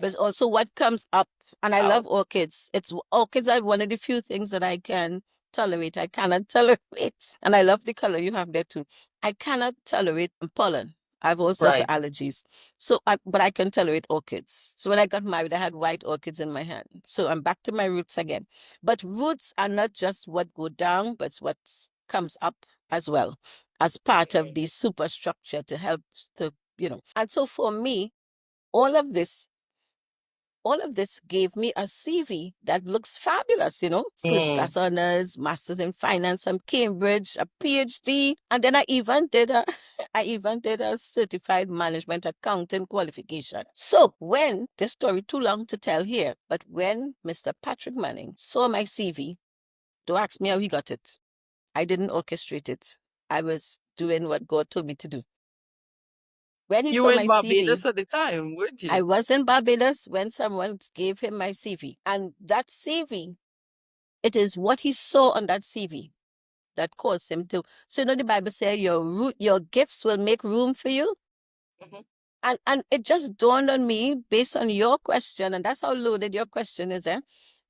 but it's also what comes up. And I love Out. orchids. Orchids are one of the few things that I can tolerate. I cannot tolerate, and I love the color you have there too. I cannot tolerate pollen. I have all sorts of Right. allergies. But I can tolerate orchids. So when I got married, I had white orchids in my hand. So I'm back to my roots again. But roots are not just what go down, but it's what comes up as well as part of the superstructure to help And so for me, all of this gave me a CV that looks fabulous, first Mm. class honors, master's in finance from Cambridge, a PhD, and then I even did a certified management accounting qualification. So when this story too long to tell here, but when Mr. Patrick Manning saw my CV, don't ask me how he got it. I didn't orchestrate it. I was doing what God told me to do. When he You saw were my in CV, Barbados at the time, weren't I you? was in Barbados when someone gave him my CV. And that CV, it is what he saw on that CV that caused him to. So the Bible says your gifts will make room for you. Mhm. And it just dawned on me based on your question, and that's how loaded your question is, eh?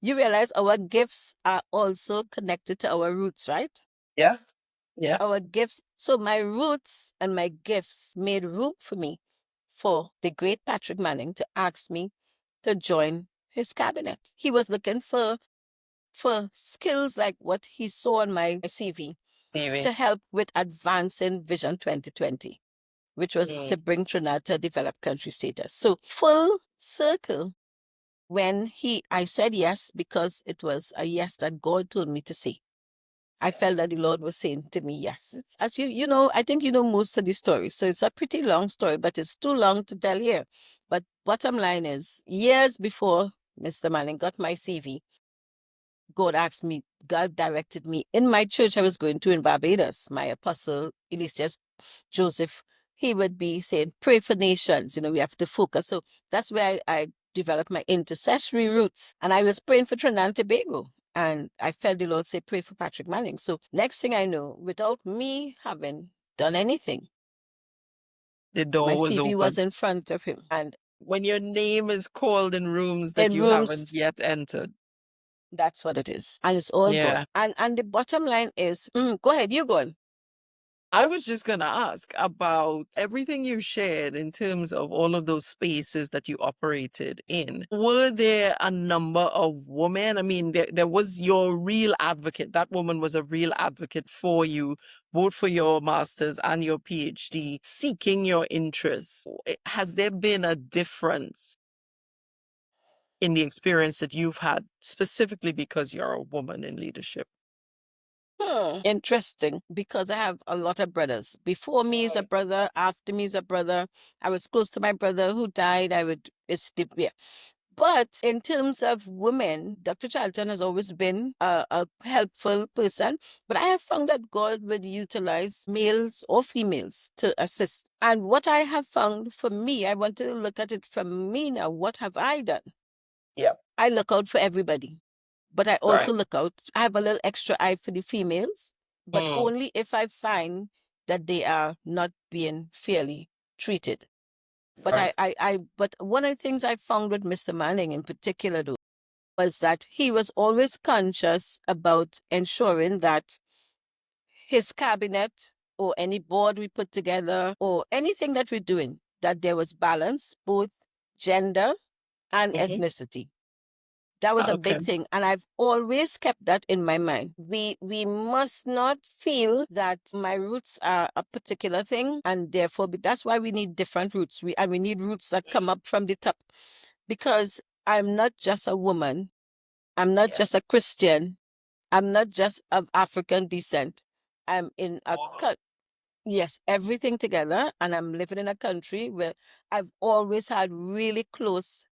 You realize our gifts are also connected to our roots, right? Yeah. Yeah. Our gifts. So my roots and my gifts made room for me for the great Patrick Manning to ask me to join his cabinet. He was looking for skills like what he saw on my CV TV. to help with advancing Vision 2020, which was to bring Trinidad to developed country status. So full circle when I said yes because it was a yes that God told me to say. I felt that the Lord was saying to me, yes. As I think you know most of the story. So it's a pretty long story, but it's too long to tell here. But bottom line is, years before Mr. Manning got my CV, God directed me in my church I was going to in Barbados. My apostle, Eliseus Joseph, he would be saying, pray for nations. We have to focus. So that's where I developed my intercessory roots. And I was praying for Trinidad and Tobago. And I felt the Lord say, pray for Patrick Manning. So next thing I know, without me having done anything, The my door was CV was open. in front of him. And When your name is called in rooms that in you haven't rooms, yet entered. that's what it is. And it's all God. Yeah. And the bottom line is, go ahead, you go on. I was just going to ask about everything you shared in terms of all of those spaces that you operated in. Were there a number of women? I mean, there was your real advocate. That woman was a real advocate for you, both for your master's and your PhD, seeking your interests. Has there been a difference in the experience that you've had, specifically because you're a woman in leadership? Interesting, because I have a lot of brothers. Before me is a brother, after me is a brother. I was close to my brother who died. Yeah. But in terms of women, Dr. Charlton has always been a helpful person. But I have found that God would utilize males or females to assist. And what I have found for me, I want to look at it from me now. What have I done? Yeah. I look out for everybody, but I Right. also look out. I have a little extra eye for the females, but Mm. only if I find that they are not being fairly treated. But Right. but one of the things I found with Mr. Manning in particular, though, was that he was always conscious about ensuring that his cabinet or any board we put together or anything that we're doing, that there was balance, both gender and Hmm. ethnicity. That was a Okay. big thing. And I've always kept that in my mind. We must not feel that my roots are a particular thing and therefore that's why we need different roots. We need roots that come up from the top. Because I'm not just a woman, I'm not Yeah. just a Christian, I'm not just of African descent. I'm in a yes, everything together, and I'm living in a country where I've always had really close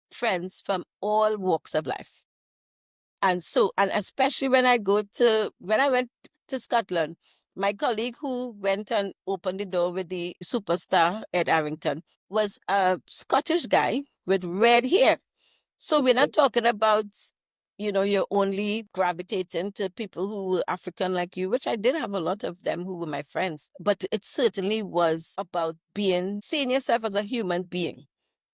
friends from all walks of life. And so, and especially when I went to Scotland, my colleague who went and opened the door with the superstar Ed Arrington was a Scottish guy with red hair. So we're not talking about, you're only gravitating to people who were African like you, which I did have a lot of them who were my friends. But it certainly was about seeing yourself as a human being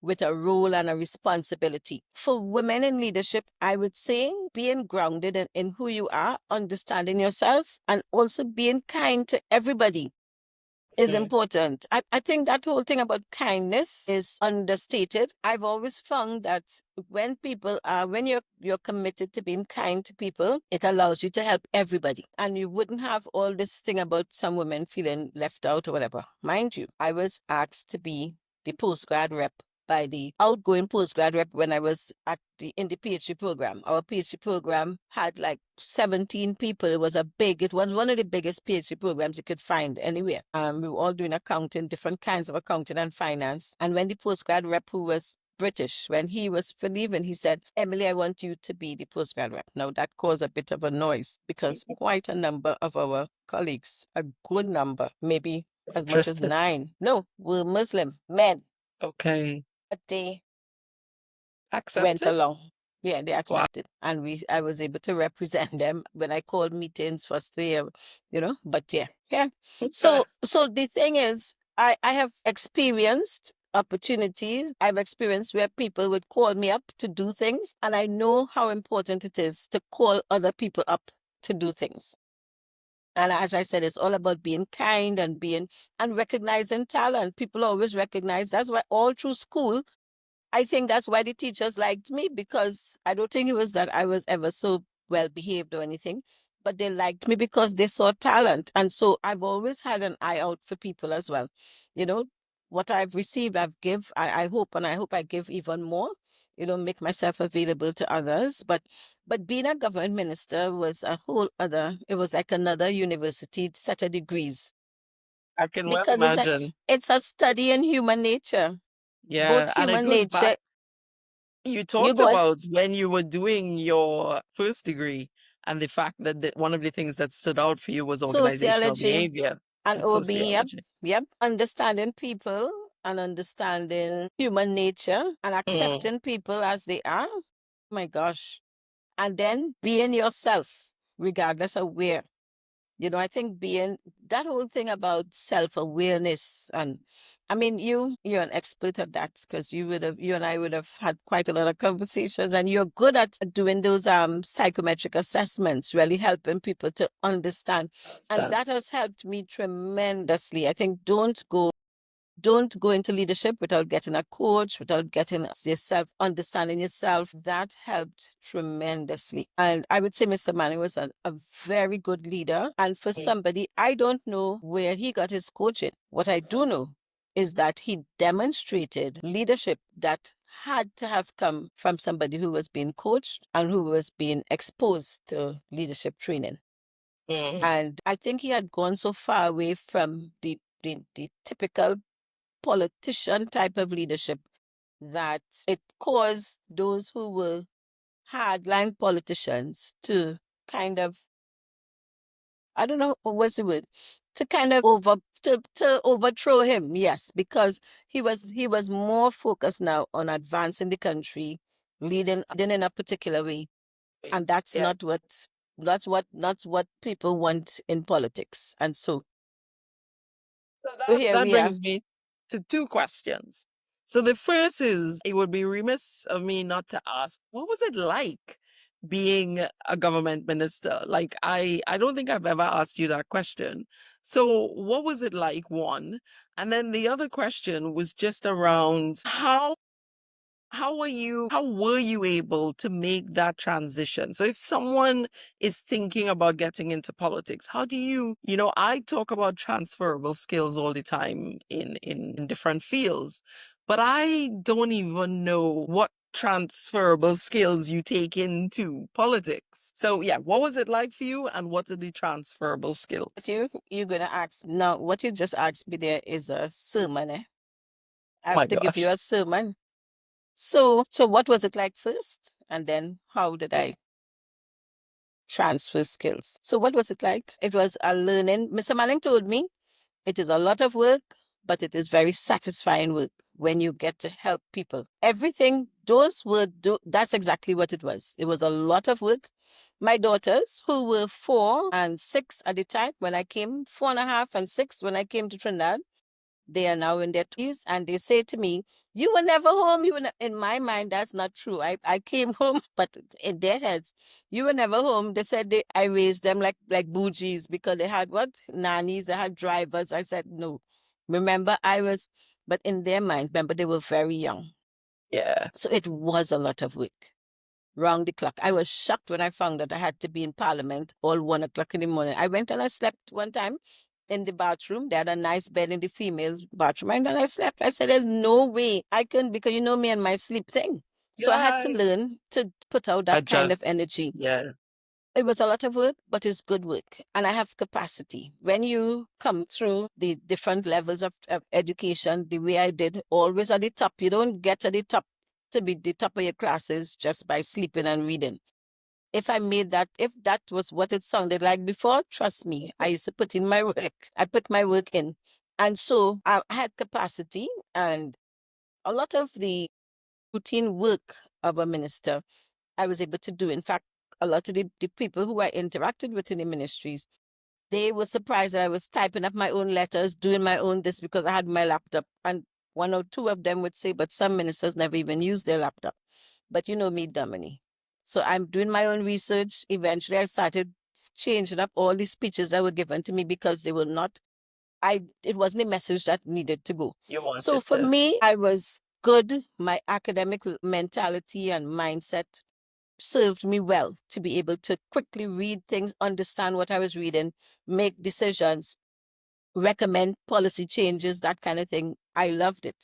with a role and a responsibility. For women in leadership, I would say being grounded in who you are, understanding yourself, and also being kind to everybody is Mm. important. I think that whole thing about kindness is understated. I've always found that when you're committed to being kind to people, it allows you to help everybody. And you wouldn't have all this thing about some women feeling left out or whatever. Mind you, I was asked to be the postgrad rep by the outgoing postgrad rep when I was in the PhD program. Our PhD program had like 17 people. It was one of the biggest PhD programs you could find anywhere. We were all doing accounting, different kinds of accounting and finance. And when the postgrad rep, who was British, when he was leaving, he said, "Emily, I want you to be the postgrad rep." Now that caused a bit of a noise because quite a number of our colleagues, a good number, maybe as much as Interesting. 9, no, were Muslim men, Okay. but they went Accepted? along. Yeah, they Wow. accepted. And I was able to represent them when I called meetings first year, but yeah, yeah. Okay. So the thing is, I have experienced opportunities. I've experienced where people would call me up to do things, and I know how important it is to call other people up to do things. And as I said, it's all about being kind and recognizing talent. People always recognize. That's why all through school, I think that's why the teachers liked me, because I don't think it was that I was ever so well behaved or anything, but they liked me because they saw talent. And so I've always had an eye out for people as well. You know, what I've received, I hope I give even more, make myself available to others. But being a government minister was it was like another university set of degrees, I can well because imagine. it's a study in human nature, both Yeah. And it human goes back. nature. You You talked go on. about when you were doing your first degree and the fact that one of the things that stood out for you was organizational Sociology behavior and and OB, yep, sociology. yep. Understanding people and understanding human nature and Mm. accepting people as they are. My gosh. And then being yourself, regardless of where. I think being that whole thing about self-awareness I mean, you're an expert at that because you and I would have had quite a lot of conversations, and you're good at doing those psychometric assessments, really helping people to understand. And Understand. that has helped me tremendously. I think don't go into leadership without getting a coach, without getting yourself, understanding yourself. That helped tremendously. And I would say Mr. Manning was a very good leader. And for somebody, I don't know where he got his coaching. What I do know is that he demonstrated leadership that had to have come from somebody who was being coached and who was being exposed to leadership training. And I think he had gone so far away from the typical politician type of leadership that it caused those who were hardline politicians to kind of, I don't know what's the word, to kind of to overthrow him. Yes, because he was more focused now on advancing the country, leading in a particular way, and Yeah. that's what people want in politics. And so So here that we are. brings me to two questions. So the first is, it would be remiss of me not to ask, what was it like being a government minister? Like I don't think I've ever asked you that question. So what was it like, one? And then the other question was just around how were you able to make that transition? So if someone is thinking about getting into politics, how do I talk about transferable skills all the time in different fields, but I don't even know what transferable skills you take into politics. So yeah, what was it like for you, and what are the transferable skills? What you're gonna ask now? What you just asked me there is a sermon. I Oh have my to give you gosh. a sermon. So what was it like first? And then how did I transfer skills? So what was it like? It was a learning. Mr. Manning told me it is a lot of work, but it is very satisfying work when you get to help people. Everything, that's exactly what it was. It was a lot of work. My daughters, who were 4 and 6 at the time when I came, 4.5 and 6 when I came to Trinidad, they are now in their 20s, and they say to me, "You were never home." In my mind, that's not true. I came home, but in their heads, "You were never home." They said I raised them like bougies because they had what? Nannies, they had drivers. I said, no. Remember, but in their mind, remember, they were very young. Yeah. So it was a lot of work round the clock. I was shocked when I found that I had to be in Parliament all 1 o'clock in the morning. I went and I slept one time in the bathroom. They had a nice bed in the females' bathroom, and then I slept. I said, "There's no way I couldn't," because you know me and my sleep thing. So I had to Yeah. learn to put out that kind of Adjust. energy. Yeah. It was a lot of work, but it's good work. And I have capacity. When you come through the different levels of education, the way I did, always at the top, you don't get to the top to be the top of your classes just by sleeping and reading. If that was what it sounded like before, trust me, I used to put in my work. I put my work in. And so I had capacity, and a lot of the routine work of a minister I was able to do. In fact, a lot of the people who I interacted with in the ministries, they were surprised that I was typing up my own letters, doing my own this because I had my laptop. And one or two of them would say, but some ministers never even use their laptop. But you know me, Dominique. So I'm doing my own research. Eventually, I started changing up all the speeches that were given to me because they were not, it wasn't a message that needed to go. You So wanted for to. me, I was good. My academic mentality and mindset served me well to be able to quickly read things, understand what I was reading, make decisions, recommend policy changes, that kind of thing. I loved it.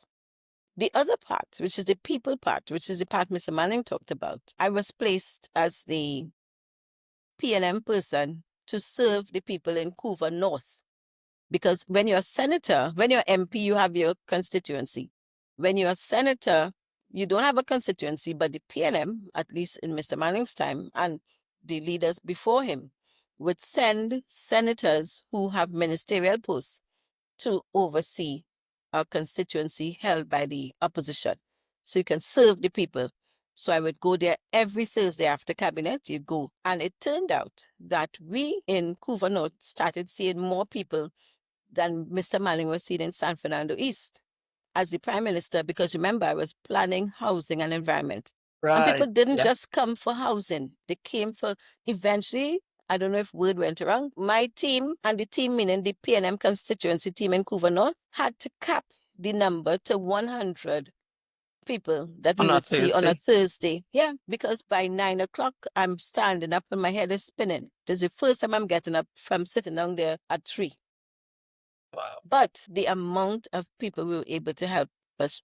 The other part, which is the people part, which is the part Mr. Manning talked about, I was placed as the P&M person to serve the people in Couva North. Because when you're a senator, when you're MP, you have your constituency. When you're a senator, you don't have a constituency, but the PNM, at least in Mr. Manning's time, and the leaders before him, would send senators who have ministerial posts to oversee a constituency held by the opposition. So you can serve the people. So I would go there every Thursday after cabinet, you go. And it turned out that we in Couva North started seeing more people than Mr. Manning was seeing in San Fernando East. as the Prime Minister, because remember, I was planning housing and environment. And Right. people didn't Yeah. just come for housing. They came for, eventually, I don't know if word went around, my team, and the team meaning the PNM constituency team in Couva North, had to cap the number to 100 people that we On a would see on a Thursday. Thursday. Yeah, because by 9 o'clock, I'm standing up and my head is spinning. This is the first time I'm getting up from sitting down there at 3. Wow. But the amount of people we were able to help was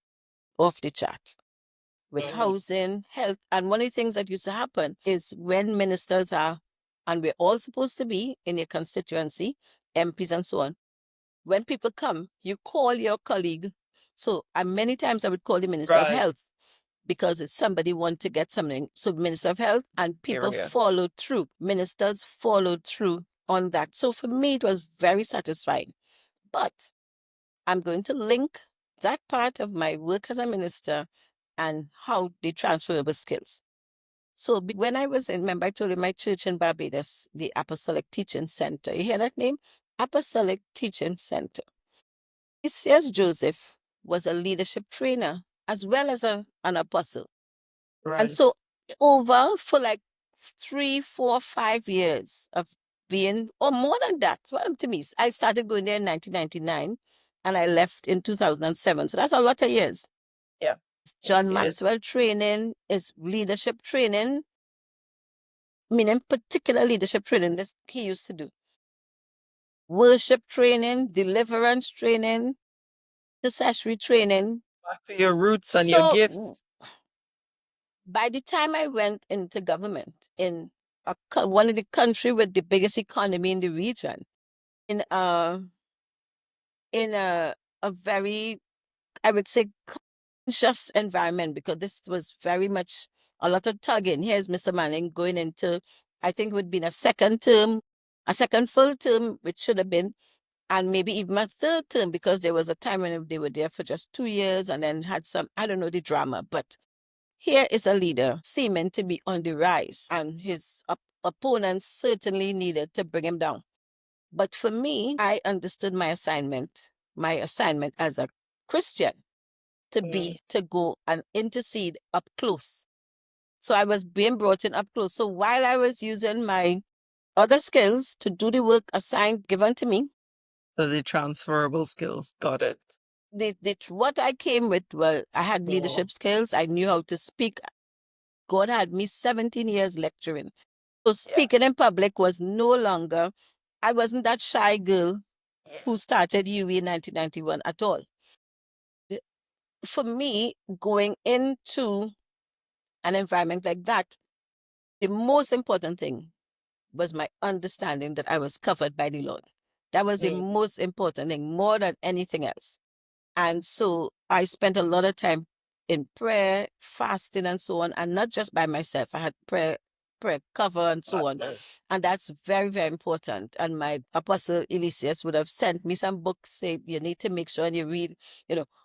off the chart with housing, health. And one of the things that used to happen is when ministers are, and we're all supposed to be in your constituency, MPs and so on, when people come, you call your colleague. So many times I would call the Minister of Right. Health because it's somebody want to get something. So Minister of Health, and people Area. followed through. Ministers followed through on that. So for me, it was very satisfying. But I'm going to link that part of my work as a minister and how the transferable skills. So when I was in, remember I told you my church in Barbados, the Apostolic Teaching Center. You hear that name? Apostolic Teaching Center. C.S. Joseph was a leadership trainer as well as an apostle. Right. And so over for like 3, 4, 5 years of being, or more than that, well, to me, I started going there in 1999 and I left in 2007. So that's a lot of years. Yeah. John It is. Maxwell training is leadership training, meaning particular leadership training that he used to do. Worship training, deliverance training, intercessory training. Back to your roots and your So gifts. by the time I went into government in one of the country with the biggest economy in the region, in a a very, I would say, conscious environment, because this was very much a lot of tugging. Here's Mr. Manning going into, I think it would be a second term, a second full term, which should have been, and maybe even a third term, because there was a time when they were there for just 2 years and then had some, I don't know, the drama. But here is a leader seeming to be on the rise, and his opponents certainly needed to bring him down. But for me, I understood my assignment as a Christian to be, to go and intercede up close. So I was being brought in up close. So while I was using my other skills to do the work assigned, given to me, So the transferable skills. Got it. what I came with, well, I had Yeah. leadership skills. I knew how to speak. God had me 17 years lecturing. So speaking in public was no longer, I wasn't that shy girl who started UE in 1991 at all. For me, going into an environment like that, the most important thing was my understanding that I was covered by the Lord. That was the most important thing, more than anything else. And so I spent a lot of time in prayer, fasting, and so on, and not just by myself. I had prayer cover and so on. And that's very, very important. And my apostle Eliseus would have sent me some books, say you need to make sure and you read,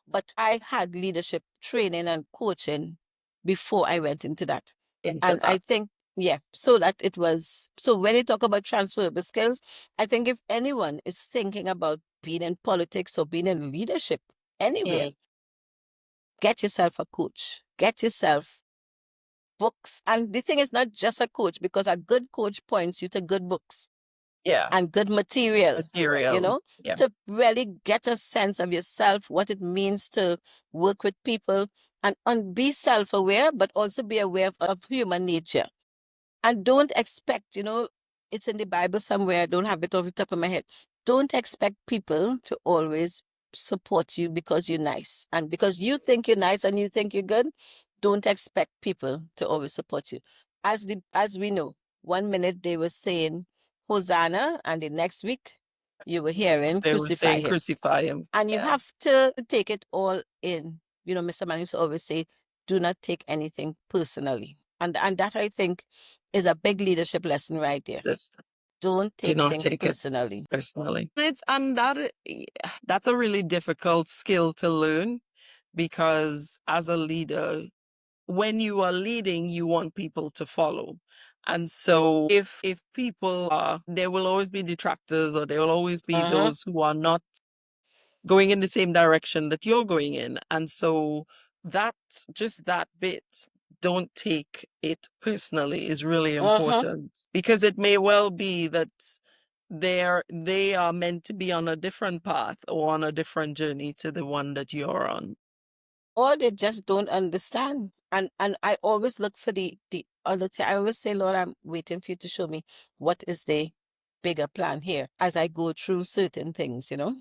But I had leadership training and coaching before I went into that. And I think, yeah, so that it was, so when you talk about transferable skills, I think if anyone is thinking about being in politics or being in leadership anywhere, get yourself a coach, get yourself books. And the thing is not just a coach, because a good coach points you to good books and good material, to really get a sense of yourself, what it means to work with people, and be self-aware, but also be aware of human nature. And don't expect, it's in the Bible somewhere, I don't have it off the top of my head. Don't expect people to always support you because you're nice. And because you think you're nice and you think you're good, don't expect people to always support you. As we know, 1 minute they were saying Hosanna, and the next week you were hearing They were crucify saying him. crucify him. And you have to take it all in. Mr. Manning used to always say, do not take anything personally. And that, I think, is a big leadership lesson right there. Don't Do take not things take it personally. personally. That's a really difficult skill to learn, because as a leader, when you are leading, you want people to follow. And so if people are, there will always be detractors, or there will always be those who are not going in the same direction that you're going in. And so that, just that bit, don't take it personally, is really important, because it may well be that they are meant to be on a different path or on a different journey to the one that you're on. Or they just don't understand. And I always look for the other thing. I always say, Lord, I'm waiting for you to show me what is the bigger plan here as I go through certain things, you know?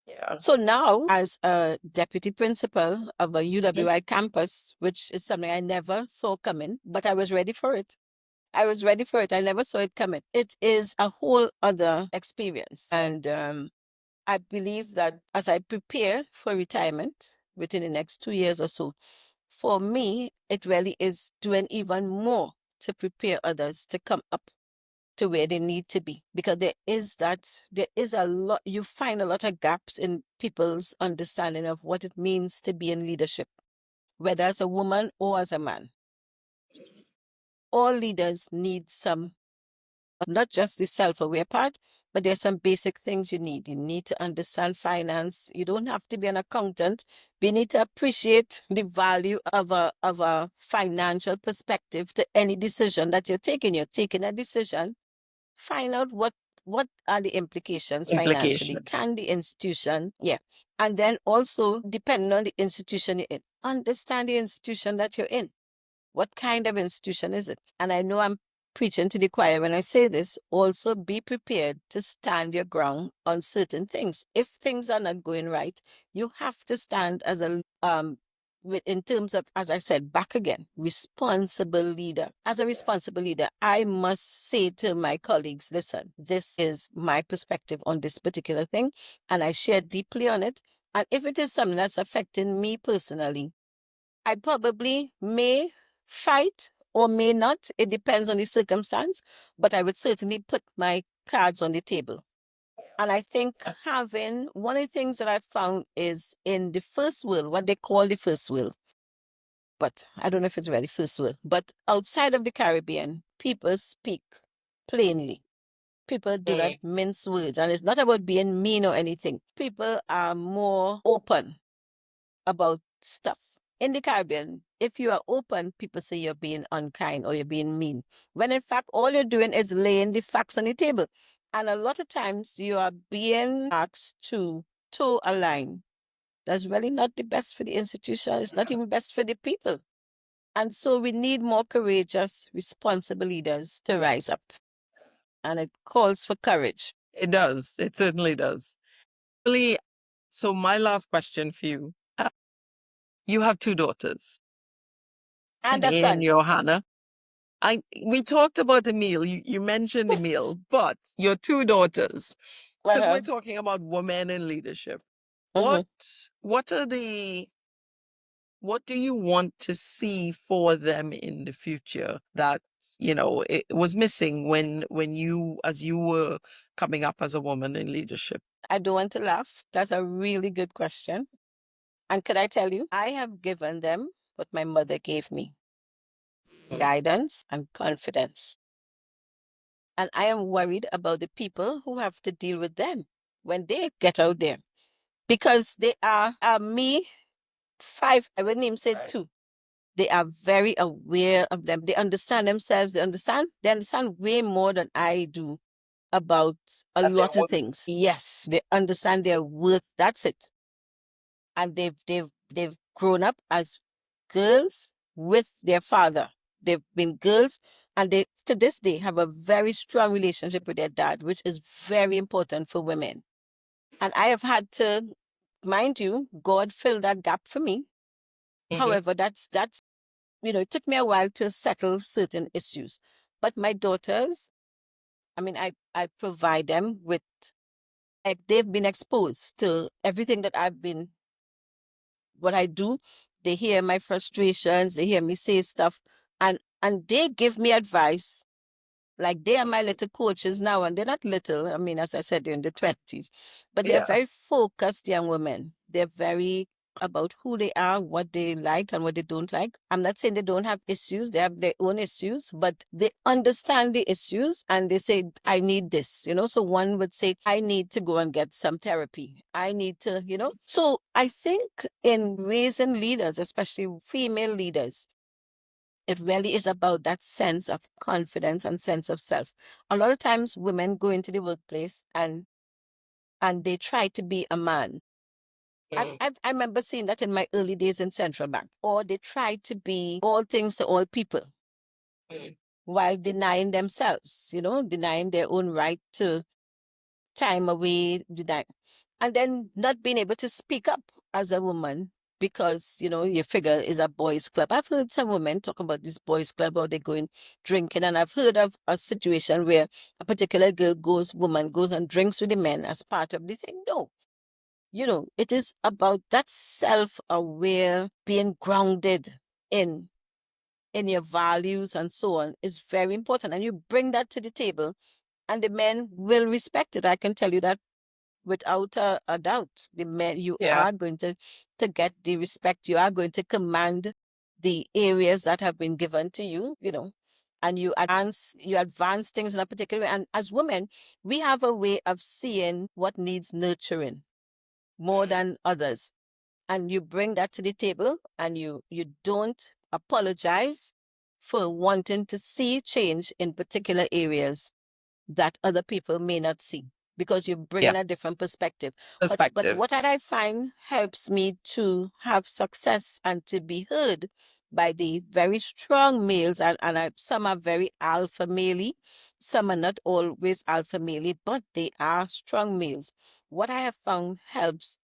Yeah. So now, as a deputy principal of a UWI campus, which is something I never saw coming, but I was ready for it. I was ready for it. I never saw it coming. It is a whole other experience. And I believe that as I prepare for retirement within the next 2 years or so, for me, it really is doing even more to prepare others to come up to where they need to be. Because there is a lot, you find a lot of gaps in people's understanding of what it means to be in leadership, whether as a woman or as a man. All leaders need some, not just the self-aware part, but there's some basic things you need. You need to understand finance. You don't have to be an accountant. We need to appreciate the value of a financial perspective to any decision that you're taking. You're taking a decision, find out what are the implications financially. Implications. Can the institution, yeah. And then also, depending on the institution you're in, understand the institution that you're in. What kind of institution is it? And I know I'm preaching to the choir when I say this. Also, be prepared to stand your ground on certain things. If things are not going right, you have to stand as a in terms of, as I said, back again, responsible leader. As a responsible leader, I must say to my colleagues, listen, this is my perspective on this particular thing, and I share deeply on it. And if it is something that's affecting me personally, I probably may fight or may not. It depends on the circumstance, but I would certainly put my cards on the table. And I think having one of the things that I found is in the first world, what they call the first world, but I don't know if it's really first world, but outside of the Caribbean, people speak plainly. People do not mince words. And it's not about being mean or anything. People are more open about stuff. In the Caribbean, if you are open, people say you're being unkind or you're being mean. When in fact, all you're doing is laying the facts on the table. And a lot of times you are being asked to toe a line. That's really not the best for the institution. It's not even best for the people. And so we need more courageous, responsible leaders to rise up. And it calls for courage. It does. It certainly does. Really, so my last question for you. You have two daughters, And a Shanae and son. Johanna. We talked about Emil. You mentioned Emil, but your two daughters, because we're Uh-huh. talking about women in leadership. Mm-hmm. What what are the what do you want to see for them in the future that, it was missing when you, as you were coming up as a woman in leadership? I don't want to laugh. That's a really good question. And could I tell you, I have given them what my mother gave me, guidance and confidence. And I am worried about the people who have to deal with them when they get out there. Because they are me, five, I wouldn't even say two. They are very aware of them. They understand themselves. They understand way more than I do about a That they're lot of worth. things. Yes, they understand their worth. That's it. And they've grown up as girls with their father. They've been girls, and they to this day have a very strong relationship with their dad, which is very important for women. And I have had to, mind you, God filled that gap for me. However, that's it took me a while to settle certain issues. But my daughters, I mean, I provide them with, like, they've been exposed to everything that I've been, what I do. They hear my frustrations, they hear me say stuff, and they give me advice. Like, they are my little coaches now, and they're not little. I mean, as I said, they're in the 20s, but they're Yeah. very focused young women. They're very about who they are, what they like and what they don't like. I'm not saying they don't have issues, they have their own issues, but they understand the issues and they say, I need this, So one would say, I need to go and get some therapy. I need to. So I think in raising leaders, especially female leaders, it really is about that sense of confidence and sense of self. A lot of times women go into the workplace and they try to be a man. I remember seeing that in my early days in Central Bank. Or they try to be all things to all people while denying themselves, denying their own right to time away, and then not being able to speak up as a woman because, your figure is a boys' club. I've heard some women talk about this boys' club or they going drinking, and I've heard of a situation where a particular woman goes and drinks with the men as part of the thing. No, it is about that self-aware, being grounded in your values and so on is very important. And you bring that to the table and the men will respect it. I can tell you that without a doubt. The men, you Yeah. are going to get the respect. You are going to command the areas that have been given to you, and you advance things in a particular way. And as women, we have a way of seeing what needs nurturing more than others. And you bring that to the table and you don't apologize for wanting to see change in particular areas that other people may not see because you bring Yeah. in a different perspective. But Perspective. what I find helps me to have success and to be heard by the very strong males, and some are very alpha male, some are not always alpha male, but they are strong males. What I have found helps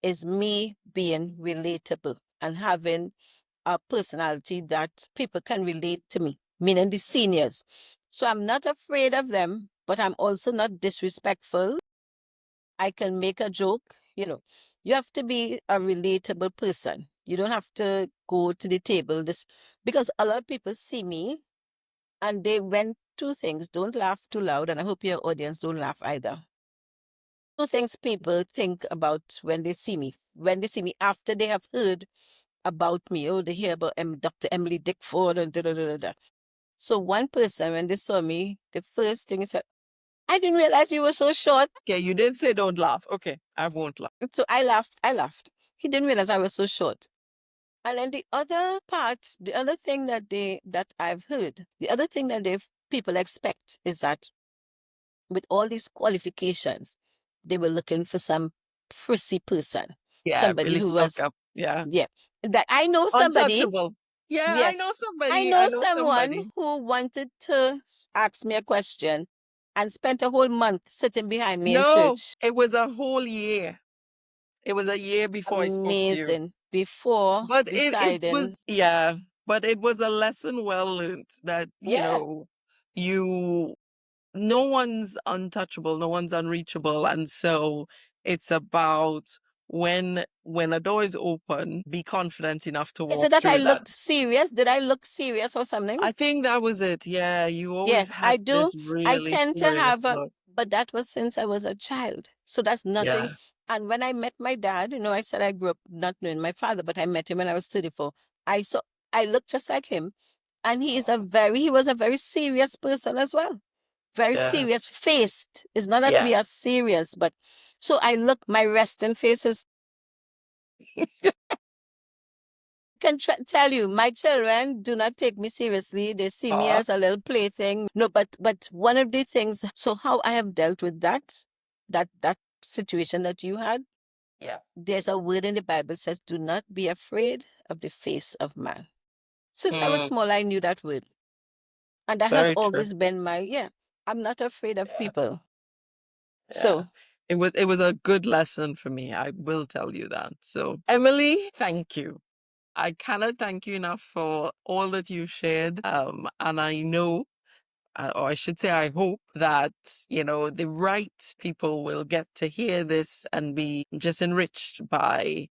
is me being relatable and having a personality that people can relate to me, meaning the seniors. So I'm not afraid of them, but I'm also not disrespectful. I can make a joke, you know. You have to be a relatable person. You don't have to go to the table this because a lot of people see me and they went two things. Don't laugh too loud, and I hope your audience don't laugh either. Two things people think about when they see me. When they see me after they have heard about me. Oh, they hear about Dr. Emily Dick-Forde and da da da da da. So one person, when they saw me, the first thing is said, I didn't realize you were so short. Okay, you did say don't laugh. Okay, I won't laugh. So I laughed. I laughed. He didn't realize I was so short. And then the other part, the other thing that I've heard, the other thing that people expect is that with all these qualifications, they were looking for some prissy person, Yeah, somebody really who stuck was, up. Yeah. yeah. That I know somebody. Untouchable. Yeah, I Yes. know I somebody. I know know someone somebody. who wanted to ask me a question and spent a whole month sitting behind me in No, church. it was a whole year. It was a year before I spoke to you. Amazing. Before But it deciding, was, yeah, but it was a lesson well learned that, yeah. you, no one's untouchable, no one's unreachable. And so it's about when a door is open, be confident enough to Is it walk that I through that. looked serious? Did I look serious or something? I think that was it. Yeah, you Yeah, always I had do. this I really tend to serious have look. but that was since I was a child. So that's nothing. Yeah. And when I met my dad, I said I grew up not knowing my father, but I met him when I was 34. I looked just like him. And he was a very serious person as well. Very Yeah. serious faced. It's not that we Yeah. are serious, but so my resting face is, tell you, my children do not take me seriously. They see me Aw. as a little plaything. No, but one of the things, so how I have dealt with that situation that you had, Yeah. there's a word in the Bible says, do not be afraid of the face of man. Since I was Mm, small, I knew that word. And that has very true. always been yeah, I'm not afraid of Yeah. people. Yeah. So It was a good lesson for me. I will tell you that. So, Emily, thank you. I cannot thank you enough for all that you shared. And I know, or I should say, I hope that, the right people will get to hear this and be just enriched by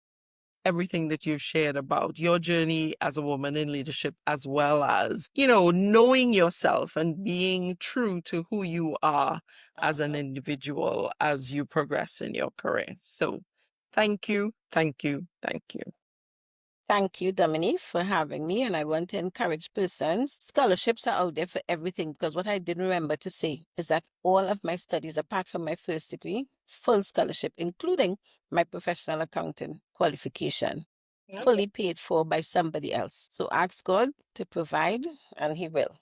everything that you've shared about your journey as a woman in leadership, as well as, knowing yourself and being true to who you are as an individual as you progress in your career. So Thank you, thank you, thank you. Thank you, Dominique, for having me. And I want to encourage persons. Scholarships are out there for everything because what I didn't remember to say is that all of my studies, apart from my first degree, full scholarship, including my professional accounting qualification, fully paid for by somebody else. So ask God to provide, and He will.